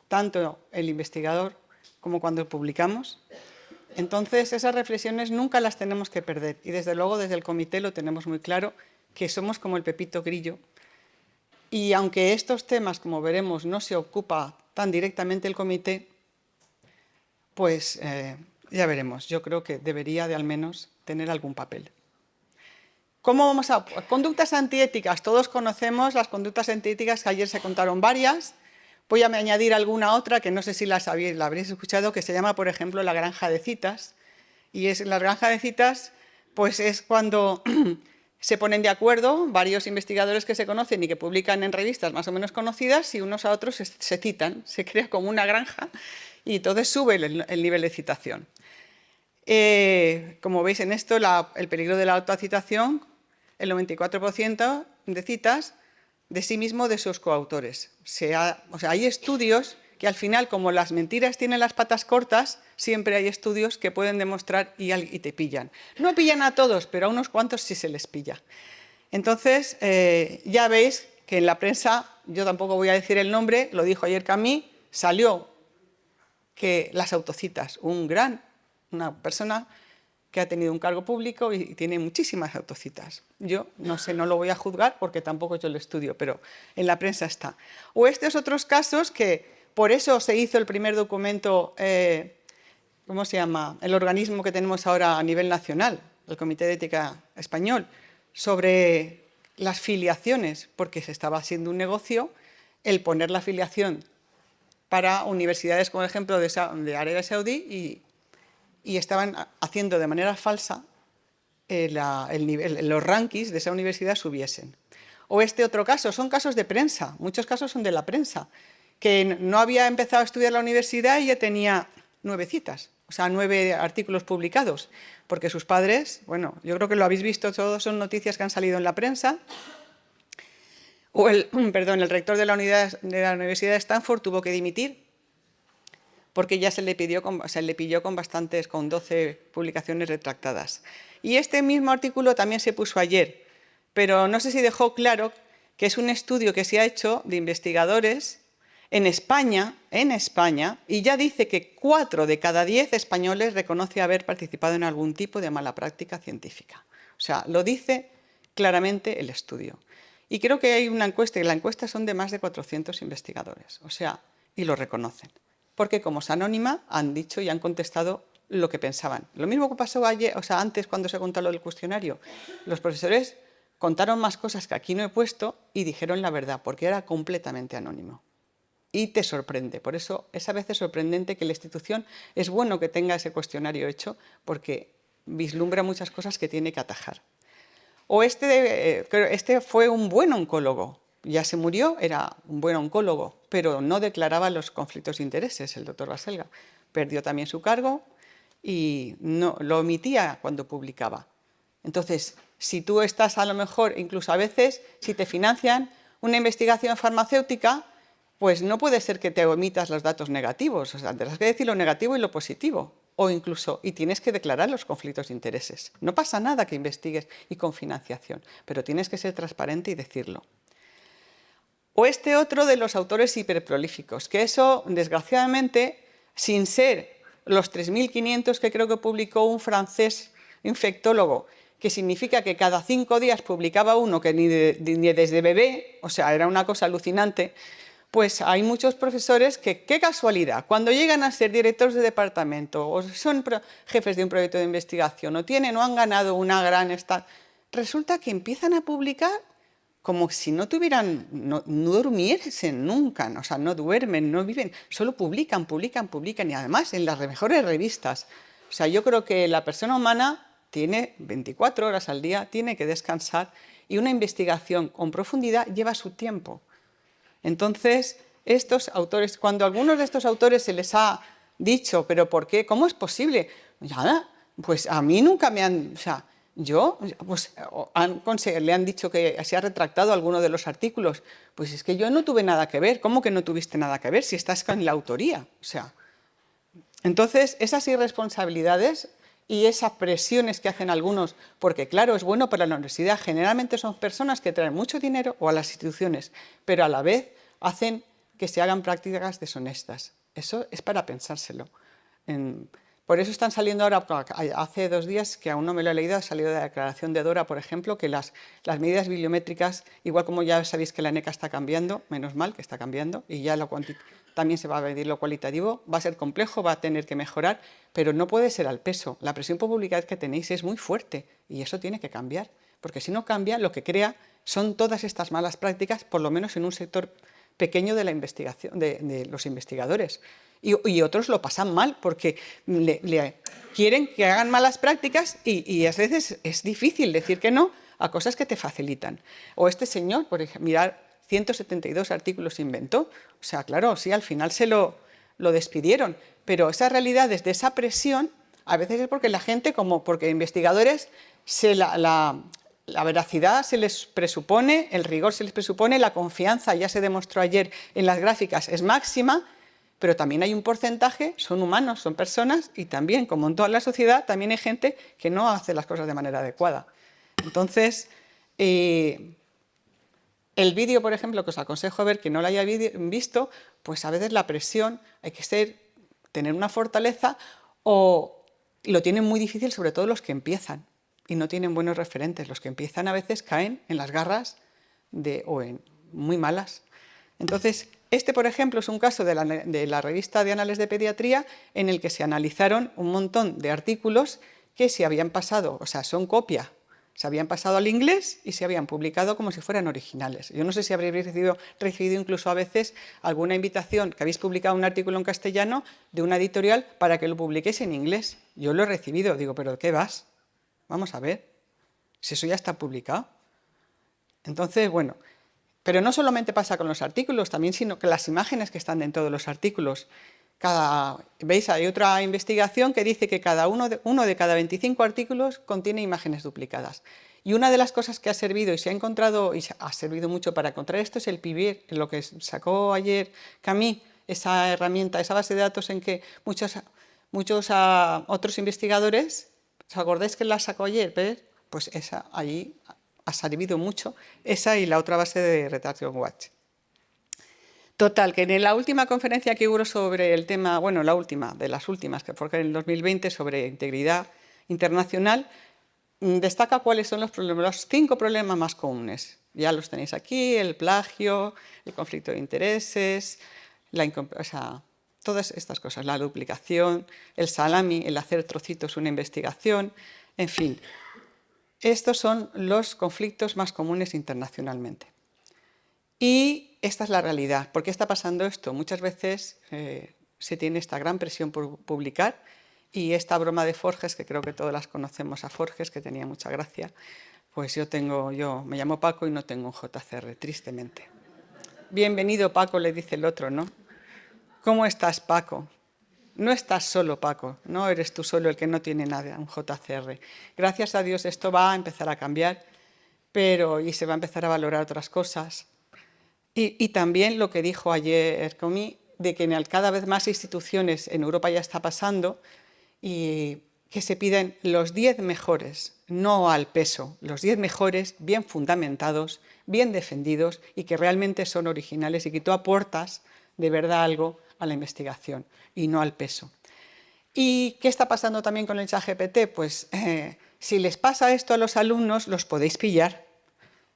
tanto el investigador como cuando publicamos. Entonces, esas reflexiones nunca las tenemos que perder. Y desde luego, desde el comité lo tenemos muy claro, que somos como el Pepito Grillo. Y aunque estos temas, como veremos, no se ocupa tan directamente el comité, pues ya veremos. Yo creo que debería de al menos tener algún papel. ¿Cómo vamos a...? Conductas antiéticas. Todos conocemos las conductas antiéticas, que ayer se contaron varias. Voy a añadir alguna otra que no sé si la habréis escuchado, que se llama, por ejemplo, la granja de citas. Y la granja de citas, pues es cuando se ponen de acuerdo varios investigadores que se conocen y que publican en revistas más o menos conocidas y unos a otros se citan. Se crea como una granja y entonces sube el nivel de citación. Como veis en esto, el peligro de la autocitación, el 94% de citas de sí mismo de sus coautores. O sea, hay estudios que al final, como las mentiras tienen las patas cortas, siempre hay estudios que pueden demostrar y te pillan. No pillan a todos, pero a unos cuantos sí se les pilla. Entonces, ya veis que en la prensa, yo tampoco voy a decir el nombre, lo dijo ayer Camille, salió que las autocitas, una persona que ha tenido un cargo público y tiene muchísimas autocitas. Yo no sé, no lo voy a juzgar porque tampoco yo lo estudio, pero en la prensa está. O estos otros casos que por eso se hizo el primer documento, ¿cómo se llama? El organismo que tenemos ahora a nivel nacional, el Comité de Ética Español, sobre las filiaciones, porque se estaba haciendo un negocio el poner la filiación para universidades, como ejemplo, de Arabia Saudí y estaban haciendo de manera falsa los rankings de esa universidad subiesen. O este otro caso, son casos de prensa, muchos casos son de la prensa, que no había empezado a estudiar la universidad y ya tenía 9 citas, o sea, 9 artículos publicados, porque sus padres, bueno, yo creo que lo habéis visto, todos son noticias que han salido en la prensa. O el rector de la Universidad de Stanford tuvo que dimitir porque ya se le pilló con 12 publicaciones retractadas. Y este mismo artículo también se puso ayer, pero no sé si dejó claro que es un estudio que se ha hecho de investigadores en España, y ya dice que 4 de cada 10 españoles reconoce haber participado en algún tipo de mala práctica científica. O sea, lo dice claramente el estudio. Y creo que hay una encuesta, y la encuesta son de más de 400 investigadores, o sea, y lo reconocen. Porque como es anónima, han dicho y han contestado lo que pensaban. Lo mismo que pasó ayer, o sea, antes cuando se contó lo del cuestionario. Los profesores contaron más cosas que aquí no he puesto y dijeron la verdad, porque era completamente anónimo. Y te sorprende. Por eso es a veces sorprendente que la institución, es bueno que tenga ese cuestionario hecho, porque vislumbra muchas cosas que tiene que atajar. O este fue un buen oncólogo. Ya se murió, era un buen oncólogo, pero no declaraba los conflictos de intereses, el doctor Baselga. Perdió también su cargo y no, lo omitía cuando publicaba. Entonces, si tú estás a lo mejor, incluso a veces, si te financian una investigación farmacéutica, pues no puede ser que te omitas los datos negativos, o sea, tendrás que decir lo negativo y lo positivo, o incluso, y tienes que declarar los conflictos de intereses. No pasa nada que investigues y con financiación, pero tienes que ser transparente y decirlo. O este otro de los autores hiperprolíficos, que eso, desgraciadamente, sin ser los 3.500 que creo que publicó un francés infectólogo, que significa que cada 5 días publicaba uno que ni desde bebé, o sea, era una cosa alucinante, pues hay muchos profesores que, qué casualidad, cuando llegan a ser directores de departamento o son jefes de un proyecto de investigación o tienen o han ganado una gran... resulta que empiezan a publicar como si no tuvieran, no durmiesen nunca, o sea, no duermen, no viven, solo publican y además en las mejores revistas. O sea, yo creo que la persona humana tiene 24 horas al día, tiene que descansar y una investigación con profundidad lleva su tiempo. Entonces, estos autores, cuando a algunos de estos autores se les ha dicho, ¿pero por qué? ¿Cómo es posible? Ya, pues a mí nunca me han... O sea, pues le han dicho que se ha retractado alguno de los artículos. Pues es que yo no tuve nada que ver. ¿Cómo que no tuviste nada que ver si estás con la autoría? O sea, entonces, esas irresponsabilidades y esas presiones que hacen algunos, porque claro, es bueno para la universidad, generalmente son personas que traen mucho dinero o a las instituciones, pero a la vez hacen que se hagan prácticas deshonestas. Eso es para pensárselo. Por eso están saliendo ahora, hace 2 días, que aún no me lo he leído, ha salido la declaración de Dora, por ejemplo, que las medidas bibliométricas, igual como ya sabéis que la ENECA está cambiando, menos mal que está cambiando, y ya también se va a medir lo cualitativo, va a ser complejo, va a tener que mejorar, pero no puede ser al peso. La presión por publicidad que tenéis es muy fuerte y eso tiene que cambiar, porque si no cambia, lo que crea son todas estas malas prácticas, por lo menos en un sector pequeño de la investigación, de los investigadores. Y otros lo pasan mal porque quieren que hagan malas prácticas y a veces es difícil decir que no a cosas que te facilitan. O este señor, por ejemplo, mirar 172 artículos inventó. O sea, claro, sí, al final se lo despidieron. Pero esa realidad, desde esa presión, a veces es porque la gente, porque investigadores, la veracidad se les presupone, el rigor se les presupone, la confianza, ya se demostró ayer en las gráficas, es máxima, pero también hay un porcentaje, son humanos, son personas, y también, como en toda la sociedad, también hay gente que no hace las cosas de manera adecuada. Entonces, el vídeo, por ejemplo, que os aconsejo ver, que no lo haya visto, pues a veces la presión, hay que tener una fortaleza, o lo tienen muy difícil, sobre todo los que empiezan, y no tienen buenos referentes. Los que empiezan a veces caen en las garras o en muy malas. Entonces, por ejemplo, es un caso de la revista de Anales de Pediatría en el que se analizaron un montón de artículos que se habían pasado, o sea, son copia, se habían pasado al inglés y se habían publicado como si fueran originales. Yo no sé si habréis recibido incluso a veces alguna invitación, que habéis publicado un artículo en castellano de una editorial para que lo publiquéis en inglés. Yo lo he recibido, digo, ¿pero de qué vas? Vamos a ver, si eso ya está publicado. Entonces, bueno... Pero no solamente pasa con los artículos, también sino que las imágenes que están dentro de los artículos. ¿Veis? Hay otra investigación que dice que uno de cada 25 artículos contiene imágenes duplicadas. Y una de las cosas que ha servido y se ha encontrado, y ha servido mucho para encontrar esto, es el PIBIR, lo que sacó ayer Camille, esa herramienta, esa base de datos en que muchos otros investigadores, ¿os acordáis que la sacó ayer? Pues esa allí ha servido mucho, esa y la otra base de Retraction Watch. Total, que en la última conferencia que hubo sobre el tema, bueno, la última, de las últimas, que fue en el 2020, sobre integridad internacional, destaca cuáles son los 5 problemas más comunes. Ya los tenéis aquí: el plagio, el conflicto de intereses, todas estas cosas, la duplicación, el salami, el hacer trocitos una investigación, en fin. Estos son los conflictos más comunes internacionalmente. Y esta es la realidad. ¿Por qué está pasando esto? Muchas veces se tiene esta gran presión por publicar y esta broma de Forges, que creo que todas las conocemos a Forges, que tenía mucha gracia, pues yo me llamo Paco y no tengo un JCR, tristemente. Bienvenido, Paco, le dice el otro, ¿no? ¿Cómo estás, Paco? No estás solo, Paco, no eres tú solo el que no tiene nada, un JCR. Gracias a Dios esto va a empezar a cambiar, y se va a empezar a valorar otras cosas. Y también lo que dijo ayer Comí, de que en cada vez más instituciones en Europa ya está pasando, y que se piden los 10 mejores, no al peso, los 10 mejores bien fundamentados, bien defendidos y que realmente son originales y que tú aportas de verdad algo a la investigación y no al peso. ¿Y qué está pasando también con el ChatGPT? Pues si les pasa esto a los alumnos, los podéis pillar,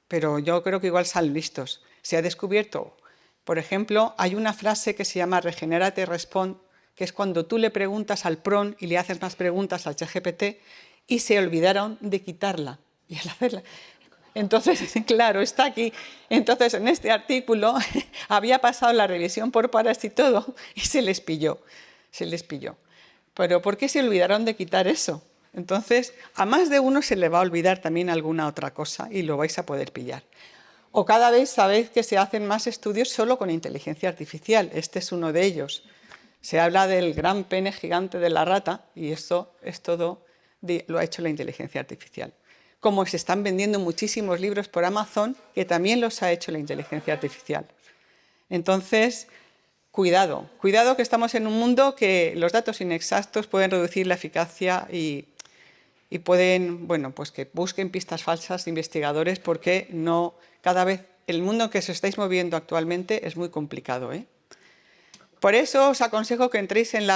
pero yo creo que igual salen listos. Se ha descubierto, por ejemplo, hay una frase que se llama regenerate respond, que es cuando tú le preguntas al PRON y le haces más preguntas al ChatGPT y se olvidaron de quitarla. Y al hacerla... Entonces, claro, está aquí. Entonces, en este artículo había pasado la revisión por pares y todo y se les pilló. Pero ¿por qué se olvidaron de quitar eso? Entonces, a más de uno se le va a olvidar también alguna otra cosa y lo vais a poder pillar. O cada vez sabéis que se hacen más estudios solo con inteligencia artificial. Este es uno de ellos. Se habla del gran pene gigante de la rata y esto es todo, lo ha hecho la inteligencia artificial. Como se están vendiendo muchísimos libros por Amazon, que también los ha hecho la inteligencia artificial. Entonces, cuidado que estamos en un mundo que los datos inexactos pueden reducir la eficacia y pueden, bueno, pues que busquen pistas falsas de investigadores porque no, cada vez el mundo en que os estáis moviendo actualmente es muy complicado, ¿eh? Por eso os aconsejo que entréis en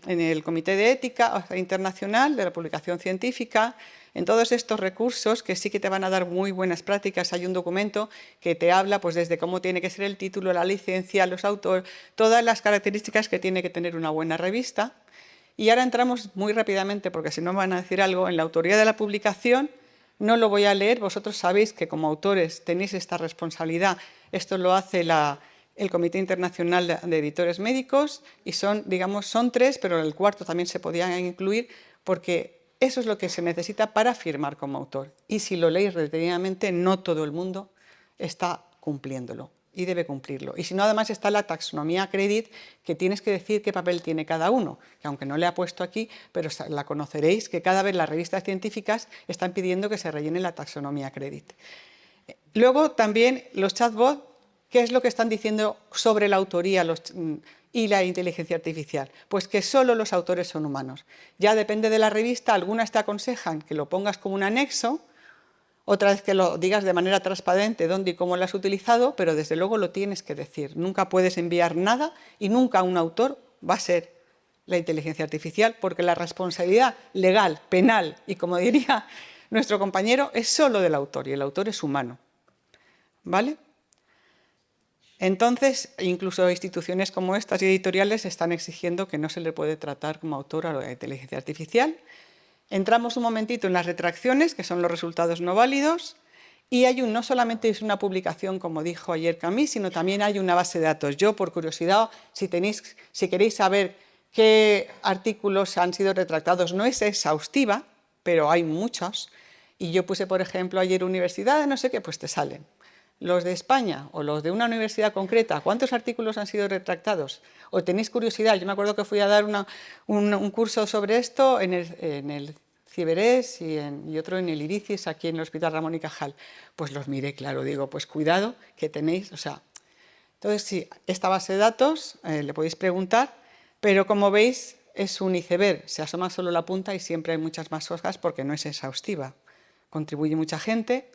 el Comité de Ética Internacional de la Publicación Científica, en todos estos recursos que sí que te van a dar muy buenas prácticas. Hay un documento que te habla pues, desde cómo tiene que ser el título, la licencia, los autores, todas las características que tiene que tener una buena revista. Y ahora entramos muy rápidamente, porque si no me van a decir algo, en la autoría de la publicación. No lo voy a leer, vosotros sabéis que como autores tenéis esta responsabilidad. Esto lo hace el Comité Internacional de Editores Médicos y son 3, pero el cuarto también se podía incluir porque eso es lo que se necesita para firmar como autor. Y si lo leéis detenidamente, no todo el mundo está cumpliéndolo y debe cumplirlo. Y si no, además está la taxonomía Credit, que tienes que decir qué papel tiene cada uno, que aunque no le ha puesto aquí, pero la conoceréis, que cada vez las revistas científicas están pidiendo que se rellene la taxonomía Credit. Luego también los chatbots, ¿qué es lo que están diciendo sobre la autoría y la inteligencia artificial? Pues que solo los autores son humanos. Ya depende de la revista, algunas te aconsejan que lo pongas como un anexo, otra vez que lo digas de manera transparente dónde y cómo lo has utilizado, pero desde luego lo tienes que decir. Nunca puedes enviar nada y nunca un autor va a ser la inteligencia artificial porque la responsabilidad legal, penal y, como diría nuestro compañero, es solo del autor y el autor es humano. ¿Vale? Entonces, incluso instituciones como estas y editoriales están exigiendo que no se le puede tratar como autor a la inteligencia artificial. Entramos un momentito en las retracciones, que son los resultados no válidos, y no solamente es una publicación, como dijo ayer Camille, sino también hay una base de datos. Yo, por curiosidad, si queréis saber qué artículos han sido retractados, no es exhaustiva, pero hay muchos, y yo puse, por ejemplo, ayer universidad de no sé qué, pues te salen. Los de España o los de una universidad concreta, ¿cuántos artículos han sido retractados? ¿O tenéis curiosidad? Yo me acuerdo que fui a dar un curso sobre esto en el Ciberes y otro en el Iricis, aquí en el Hospital Ramón y Cajal. Pues los miré, claro, digo, pues cuidado que tenéis, entonces sí, esta base de datos le podéis preguntar, pero como veis es un iceberg, se asoma solo la punta y siempre hay muchas más hojas porque no es exhaustiva. Contribuye mucha gente.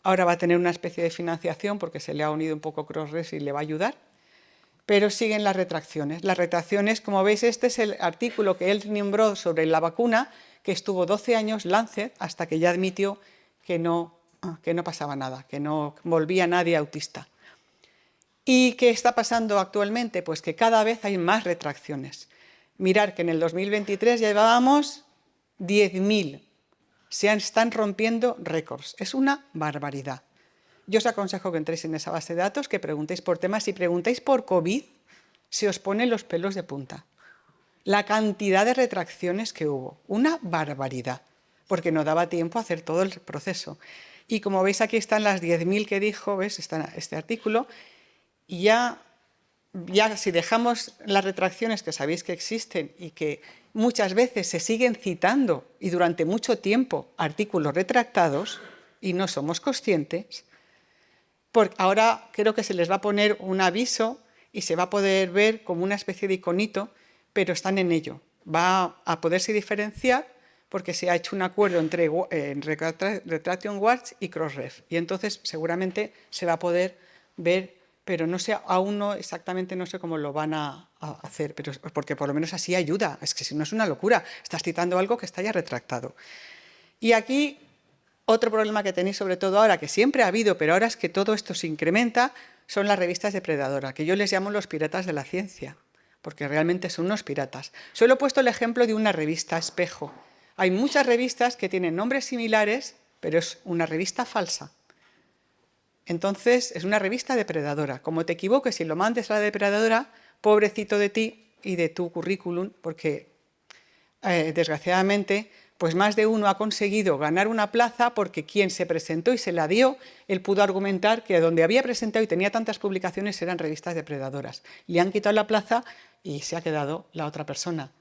Ahora va a tener una especie de financiación porque se le ha unido un poco CrossRef y le va a ayudar. Pero siguen las retracciones. Las retracciones, como veis, este es el artículo que él nombró sobre la vacuna, que estuvo 12 años Lancet hasta que ya admitió que no pasaba nada, que no volvía nadie autista. ¿Y qué está pasando actualmente? Pues que cada vez hay más retracciones. Mirar que en el 2023 llevábamos 10.000. Se están rompiendo récords. Es una barbaridad. Yo os aconsejo que entréis en esa base de datos, que preguntéis por temas. Si preguntáis por COVID, se os ponen los pelos de punta. La cantidad de retracciones que hubo. Una barbaridad, porque no daba tiempo a hacer todo el proceso. Y como veis, aquí están las 10.000 que dijo, ¿ves? Está este artículo. Y ya si dejamos las retracciones que sabéis que existen y que muchas veces se siguen citando y durante mucho tiempo artículos retractados y no somos conscientes, porque ahora creo que se les va a poner un aviso y se va a poder ver como una especie de iconito, pero están en ello. Va a poderse diferenciar porque se ha hecho un acuerdo entre Retraction Watch y Crossref, y entonces seguramente se va a poder ver, pero no sé, aún no exactamente, no sé cómo lo van a hacer, pero porque por lo menos así ayuda. Es que si no es una locura, estás citando algo que está ya retractado. Y aquí otro problema que tenéis, sobre todo ahora, que siempre ha habido, pero ahora es que todo esto se incrementa, son las revistas depredadoras, que yo les llamo los piratas de la ciencia, porque realmente son unos piratas. Solo he puesto el ejemplo de una revista espejo. Hay muchas revistas que tienen nombres similares, pero es una revista falsa. Entonces, es una revista depredadora. Como te equivoques y lo mandes a la depredadora, pobrecito de ti y de tu currículum, porque desgraciadamente, pues más de uno ha conseguido ganar una plaza porque quien se presentó y se la dio, él pudo argumentar que donde había presentado y tenía tantas publicaciones eran revistas depredadoras. Le han quitado la plaza y se ha quedado la otra persona.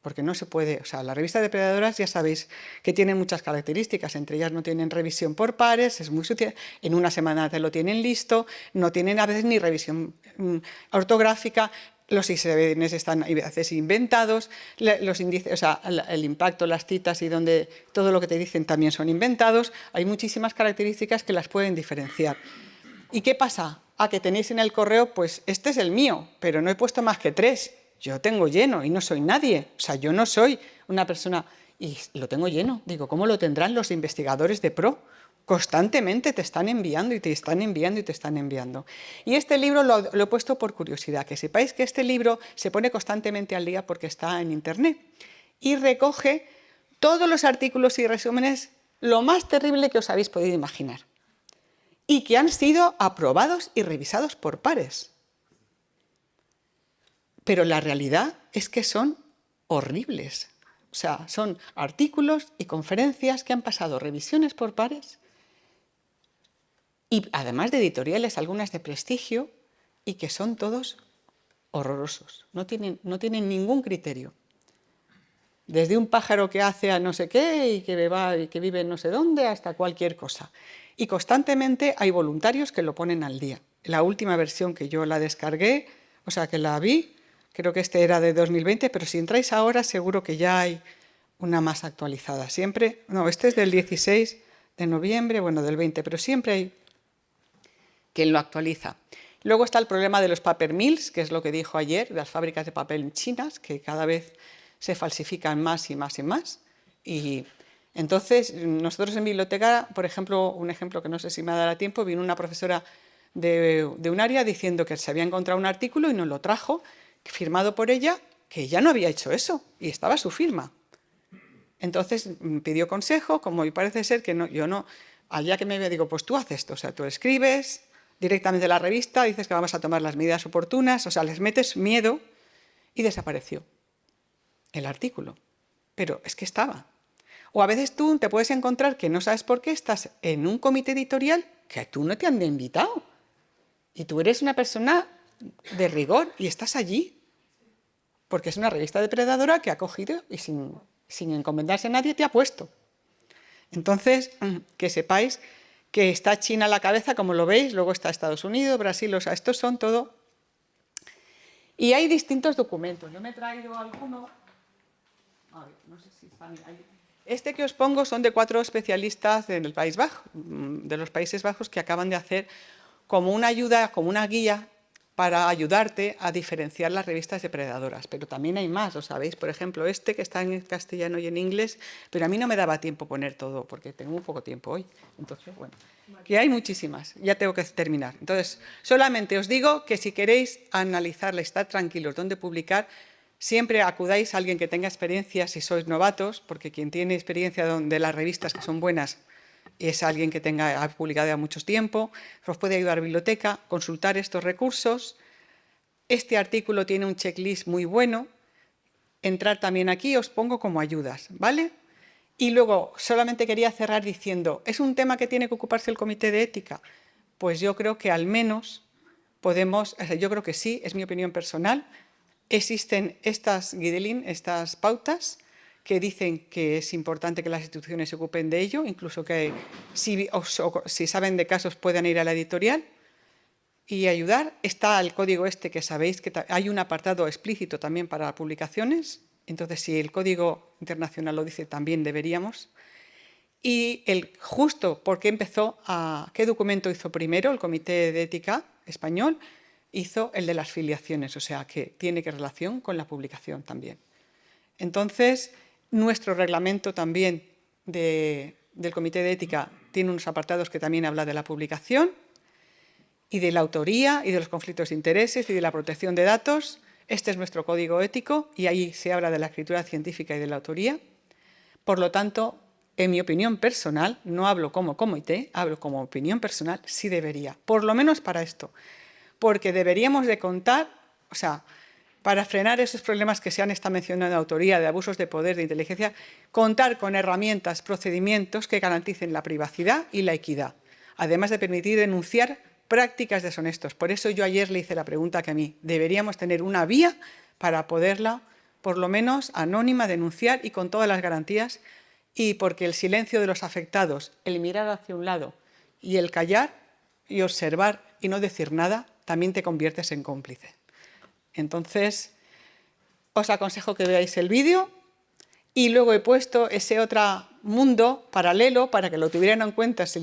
Porque no se puede, o sea, las revistas depredadoras ya sabéis que tienen muchas características, entre ellas no tienen revisión por pares, es muy sutil, en una semana te lo tienen listo, no tienen a veces ni revisión ortográfica, los ISBNs están a veces inventados, los índices, o sea, el impacto, las citas y donde todo lo que te dicen también son inventados, hay muchísimas características que las pueden diferenciar. ¿Y qué pasa? Que tenéis en el correo, pues este es el mío, pero no he puesto más que 3. Yo tengo lleno y no soy nadie. O sea, yo no soy una persona y lo tengo lleno. Digo, ¿cómo lo tendrán los investigadores de PRO? Constantemente te están enviando y te están enviando y te están enviando. Y este libro lo he puesto por curiosidad, que sepáis que este libro se pone constantemente al día porque está en Internet y recoge todos los artículos y resúmenes, lo más terrible que os habéis podido imaginar, y que han sido aprobados y revisados por pares. Pero la realidad es que son horribles. O sea, son artículos y conferencias que han pasado revisiones por pares y además de editoriales, algunas de prestigio, y que son todos horrorosos. No tienen ningún criterio. Desde un pájaro que hace a no sé qué y que vive en no sé dónde hasta cualquier cosa. Y constantemente hay voluntarios que lo ponen al día. La última versión que yo la descargué, o sea, que la vi, creo que este era de 2020, pero si entráis ahora seguro que ya hay una más actualizada. Siempre, no, este es del 16 de noviembre, bueno, del 20, pero siempre hay quien lo actualiza. Luego está el problema de los paper mills, que es lo que dijo ayer, de las fábricas de papel chinas, que cada vez se falsifican más y más y más. Y entonces, nosotros en biblioteca, por ejemplo, un ejemplo que no sé si me dará tiempo, vino una profesora de un área diciendo que se había encontrado un artículo y nos lo trajo, firmado por ella, que ella no había hecho eso, y estaba su firma. Entonces pidió consejo, como parece ser que no, yo no, al día que me digo, pues tú haces esto, o sea, tú escribes directamente a la revista, dices que vamos a tomar las medidas oportunas, o sea, les metes miedo y desapareció el artículo. Pero es que estaba. O a veces tú te puedes encontrar que no sabes por qué estás en un comité editorial que tú no te han invitado y tú eres una persona de rigor y estás allí porque es una revista depredadora que ha cogido y sin encomendarse a nadie te ha puesto. Entonces, que sepáis que está China a la cabeza, como lo veis, luego está Estados Unidos, Brasil, o sea, estos son todo. Y hay distintos documentos. Yo me he traído alguno. A ver, no sé si están ahí. Este que os pongo son de 4 especialistas del País Bajo, de los Países Bajos, que acaban de hacer como una ayuda, como una guía para ayudarte a diferenciar las revistas depredadoras. Pero también hay más, ¿lo sabéis? Por ejemplo, este que está en castellano y en inglés, pero a mí no me daba tiempo poner todo, porque tengo muy poco tiempo hoy. Entonces, bueno, que hay muchísimas, ya tengo que terminar. Entonces, solamente os digo que si queréis analizarla y estar tranquilos dónde publicar, siempre acudáis a alguien que tenga experiencia si sois novatos, porque quien tiene experiencia de las revistas que son buenas es alguien que ha publicado ya mucho tiempo, os puede ayudar a la biblioteca, consultar estos recursos. Este artículo tiene un checklist muy bueno. Entrar también aquí, os pongo como ayudas, ¿vale? Y luego, solamente quería cerrar diciendo, ¿es un tema que tiene que ocuparse el Comité de Ética? Pues yo creo que al menos podemos, yo creo que sí, es mi opinión personal. Existen estas guidelines, estas pautas, que dicen que es importante que las instituciones se ocupen de ello, incluso que si saben de casos puedan ir a la editorial y ayudar. Está el código este, que sabéis que hay un apartado explícito también para publicaciones, entonces si el código internacional lo dice también deberíamos. Y justo porque empezó, ¿qué documento hizo primero el Comité de Ética español? Hizo el de las filiaciones, o sea que tiene que relación con la publicación también. Entonces, nuestro reglamento también del Comité de Ética tiene unos apartados que también habla de la publicación y de la autoría y de los conflictos de intereses y de la protección de datos. Este es nuestro código ético y ahí se habla de la escritura científica y de la autoría. Por lo tanto, en mi opinión personal, no hablo como comité, hablo como opinión personal, sí debería, por lo menos para esto, porque deberíamos de contar, o sea, para frenar esos problemas que se han estado mencionando de autoría, de abusos de poder, de inteligencia, contar con herramientas, procedimientos que garanticen la privacidad y la equidad, además de permitir denunciar prácticas deshonestas. Por eso yo ayer le hice la pregunta que a mí, deberíamos tener una vía para poderla, por lo menos anónima, denunciar y con todas las garantías, y porque el silencio de los afectados, el mirar hacia un lado y el callar y observar y no decir nada, también te conviertes en cómplice. Entonces, os aconsejo que veáis el vídeo y luego he puesto ese otro mundo paralelo para que lo tuvieran en cuenta si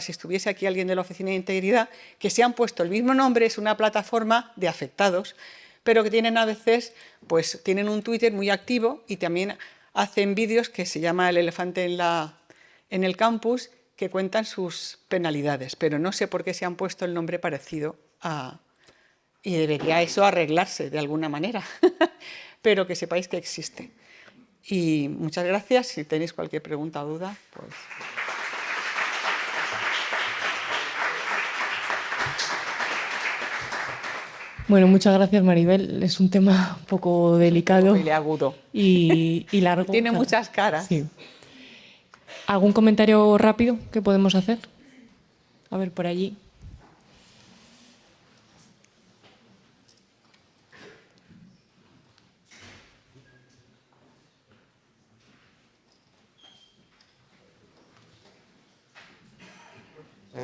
estuviese aquí alguien de la Oficina de Integridad, que se han puesto el mismo nombre, es una plataforma de afectados, pero que tienen a veces, pues tienen un Twitter muy activo y también hacen vídeos que se llama El elefante en el campus, que cuentan sus penalidades, pero no sé por qué se han puesto el nombre parecido a... Y debería eso arreglarse de alguna manera, pero que sepáis que existe. Y muchas gracias. Si tenéis cualquier pregunta o duda, pues... Bueno, muchas gracias, Maribel. Es un tema un poco delicado agudo. y largo. Tiene muchas caras. Sí. ¿Algún comentario rápido que podemos hacer? A ver, por allí.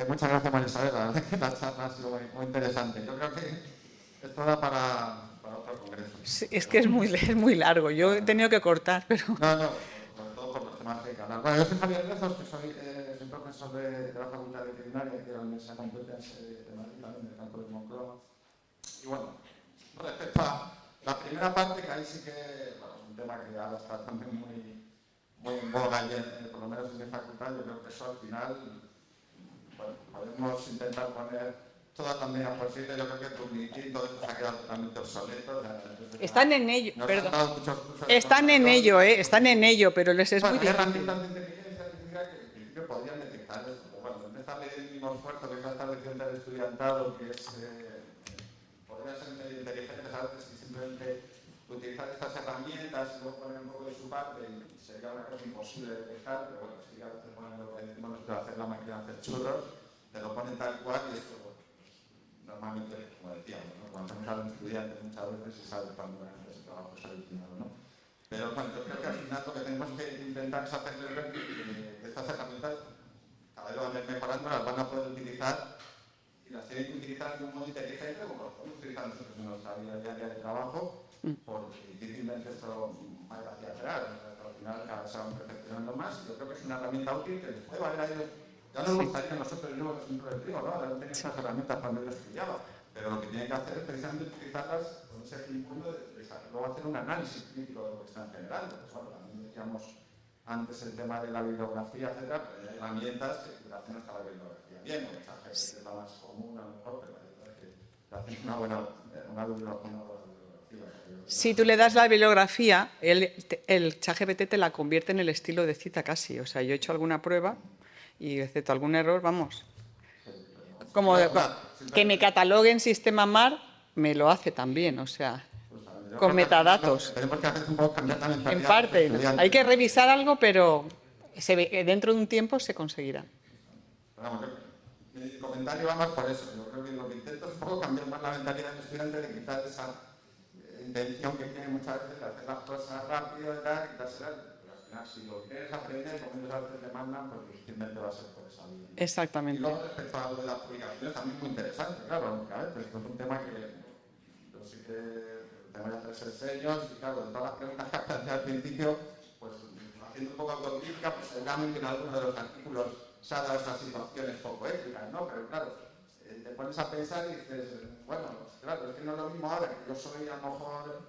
Muchas gracias, María Isabel. La verdad es que la charla ha sido muy interesante. Yo creo que esto da para otro congreso. Sí, es que es muy largo. Yo he tenido que cortar, pero... No, sobre todo por los temas que hay que hablar. Bueno, yo soy Javier Rezos, que soy profesor de la Facultad de Veterinaria de la Universidad Complutense de Madrid, también del campo de Moncloa. Y bueno, respecto a la primera parte, que ahí sí que, bueno, es un tema que ahora está también muy en boga, por lo menos en mi facultad. Yo creo que eso al final... Bueno, podemos intentar poner todas las medidas posibles. Yo creo que Turnitin, todo esto se ha quedado totalmente obsoleto. Están en ello, perdón. Están en ello, pero les es muy difícil. Hay herramientas de inteligencia artificial que en principio podrían detectar esto. Bueno, en esta ley del mínimo esfuerzo que está estableciendo el estudiantado, que es, podría ser medio inteligente, ¿sabes? Y simplemente utilizar estas herramientas y luego poner un poco de su parte, y sería una cosa imposible de detectar, pero bueno, sí que a veces ponen lo que decimos nosotros, hacer la máquina, hacer churros, te lo ponen tal cual y esto, bueno, normalmente, como decíamos, ¿no? Cuando estamos a un estudiante muchas veces se sabe cuándo ese trabajo seleccionado, ¿no? Pero bueno, yo creo que al final lo que tenemos que intentar es hacerles ver que estas herramientas cada vez van a ir mejorando, las van a poder utilizar y las tienen que utilizar de un modo inteligente, como lo podemos utilizar nosotros en nuestra vida diaria de trabajo, porque difícilmente esto vaya a esperar. Al final cada vez se van perfeccionando más. Yo creo que es una herramienta útil que les puede valer a ellos. Ya nos gustaría nosotros, yo siempre les digo, ¿no? Ahora tenía esas herramientas cuando yo estudiaba. Pero lo que tiene que hacer es precisamente utilizarlas con ese fin punto de luego hacer un análisis crítico de lo que están generando. Pues bueno, también decíamos antes el tema de la bibliografía, etcétera, pero hay herramientas que hacen hasta la bibliografía bien, o ChatGPT es la más común a lo mejor, pero que hacen una buena bibliografía. Si tú le das la bibliografía, el ChatGPT te la convierte en el estilo de cita casi. O sea, yo he hecho alguna prueba y, excepto algún error, vamos. Como que me catalogue en sistema MAR, me lo hace también, o sea, con metadatos. Tenemos que hacer un poco cambiar la mentalidad. En parte, hay que revisar algo, pero dentro de un tiempo se conseguirá. Mi comentario va más por eso. Yo creo que lo que intento es un poco cambiar más la mentalidad del estudiante, de quitar esa intención que tiene muchas veces de hacer las cosas rápido y tal, quitársela. Pero al final, si lo quieres aprender, como ellos a veces demandan, pues difícilmente va a ser por esa vía. Exactamente. Y luego, respecto a lo de las publicaciones, también muy interesante, claro, porque a veces esto es un tema que yo sí que tengo ya 3 sellos y claro, de todas las preguntas que planteé al principio, pues haciendo un poco autocrítica, pues seguramente en algunos de los artículos se ha dado esas situaciones poco éticas, ¿no? Pero claro, te pones a pensar y dices, bueno, claro, es que no es lo mismo ahora que yo soy a lo mejor...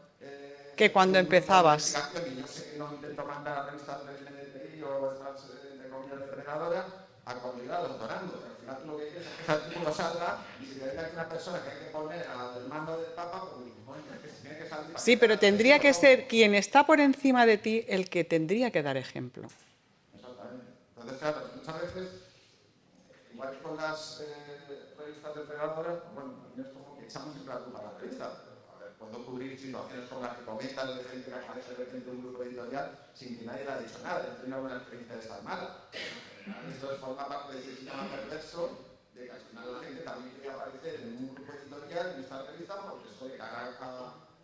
que cuando empezabas. Y yo sé que no intento mandar a revistas del MDPI o estas de comillas depredadoras a cuando iba doctorando. Al final tú lo que quieres es que ese artículo salga y si te hay una persona que hay que poner al mando del Papa, pues bueno, tiene que salir... Sí, pero tendría que ser quien está por encima de ti el que tendría que dar ejemplo. Exactamente. Entonces, claro, muchas veces, igual que con las revistas depredadoras, bueno, también es como que echamos siempre la culpa a la revista. A ver, puedo cubrir situaciones como las que comentan de gente que aparece de repente en un grupo editorial sin que nadie le haya dicho nada, y tiene alguna experiencia de estar mala. Esto forma parte de ese sistema perverso de que al final la gente también quiere aparecer en un grupo editorial en esta revista porque eso de cara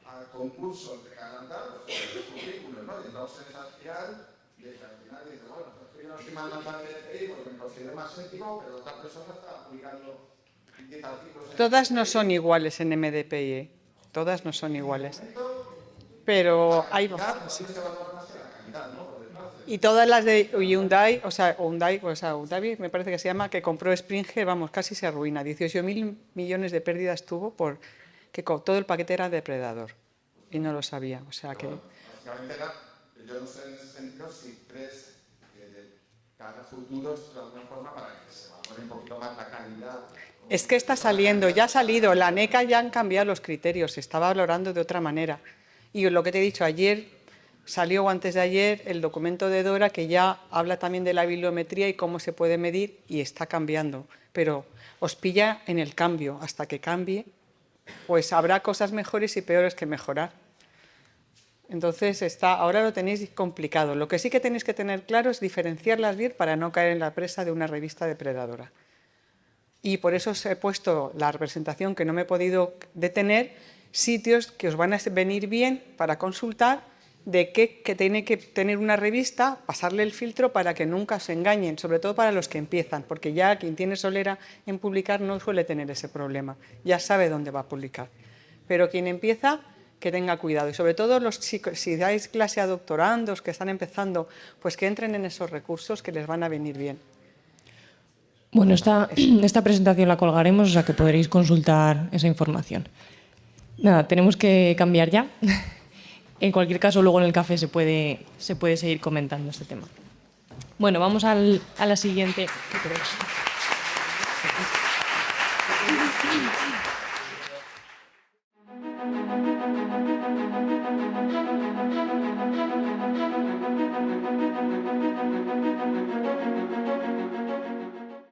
a concursos de garantía, pues es currículum, ¿no? Y entonces es esa espiral de que al final dice, bueno, yo no estoy mandando a MDPI porque me considero más ético, pero otra persona está publicando 10 artículos. Todas no son iguales en MDPI, ¿eh? Todas no son iguales. Pero hay... Y todas las de Hyundai, Hyundai, me parece que se llama, que compró Springer, vamos, casi se arruina. 18.000 millones de pérdidas tuvo porque todo el paquete era depredador y no lo sabía. O sea que... Básicamente, yo no sé en ese sentido si crees que cada futuro es de alguna forma para que se valore un poquito más la calidad. Es que está saliendo, ya ha salido. La NECA ya han cambiado los criterios, se estaba valorando de otra manera. Y lo que te he dicho ayer... Salió antes de ayer el documento de Dora que ya habla también de la bibliometría y cómo se puede medir y está cambiando. Pero os pilla en el cambio. Hasta que cambie, pues habrá cosas mejores y peores que mejorar. Entonces ahora lo tenéis complicado. Lo que sí que tenéis que tener claro es diferenciarlas bien para no caer en la presa de una revista depredadora. Y por eso os he puesto la representación que no me he podido detener, sitios que os van a venir bien para consultar de que tiene que tener una revista, pasarle el filtro para que nunca se engañen, sobre todo para los que empiezan, porque ya quien tiene solera en publicar no suele tener ese problema, ya sabe dónde va a publicar. Pero quien empieza, que tenga cuidado. Y sobre todo si dais clase a doctorandos que están empezando, pues que entren en esos recursos que les van a venir bien. Bueno, esta presentación la colgaremos, o sea que podréis consultar esa información. Nada, tenemos que cambiar ya. En cualquier caso, luego en el café se puede seguir comentando este tema. Bueno, vamos a la siguiente.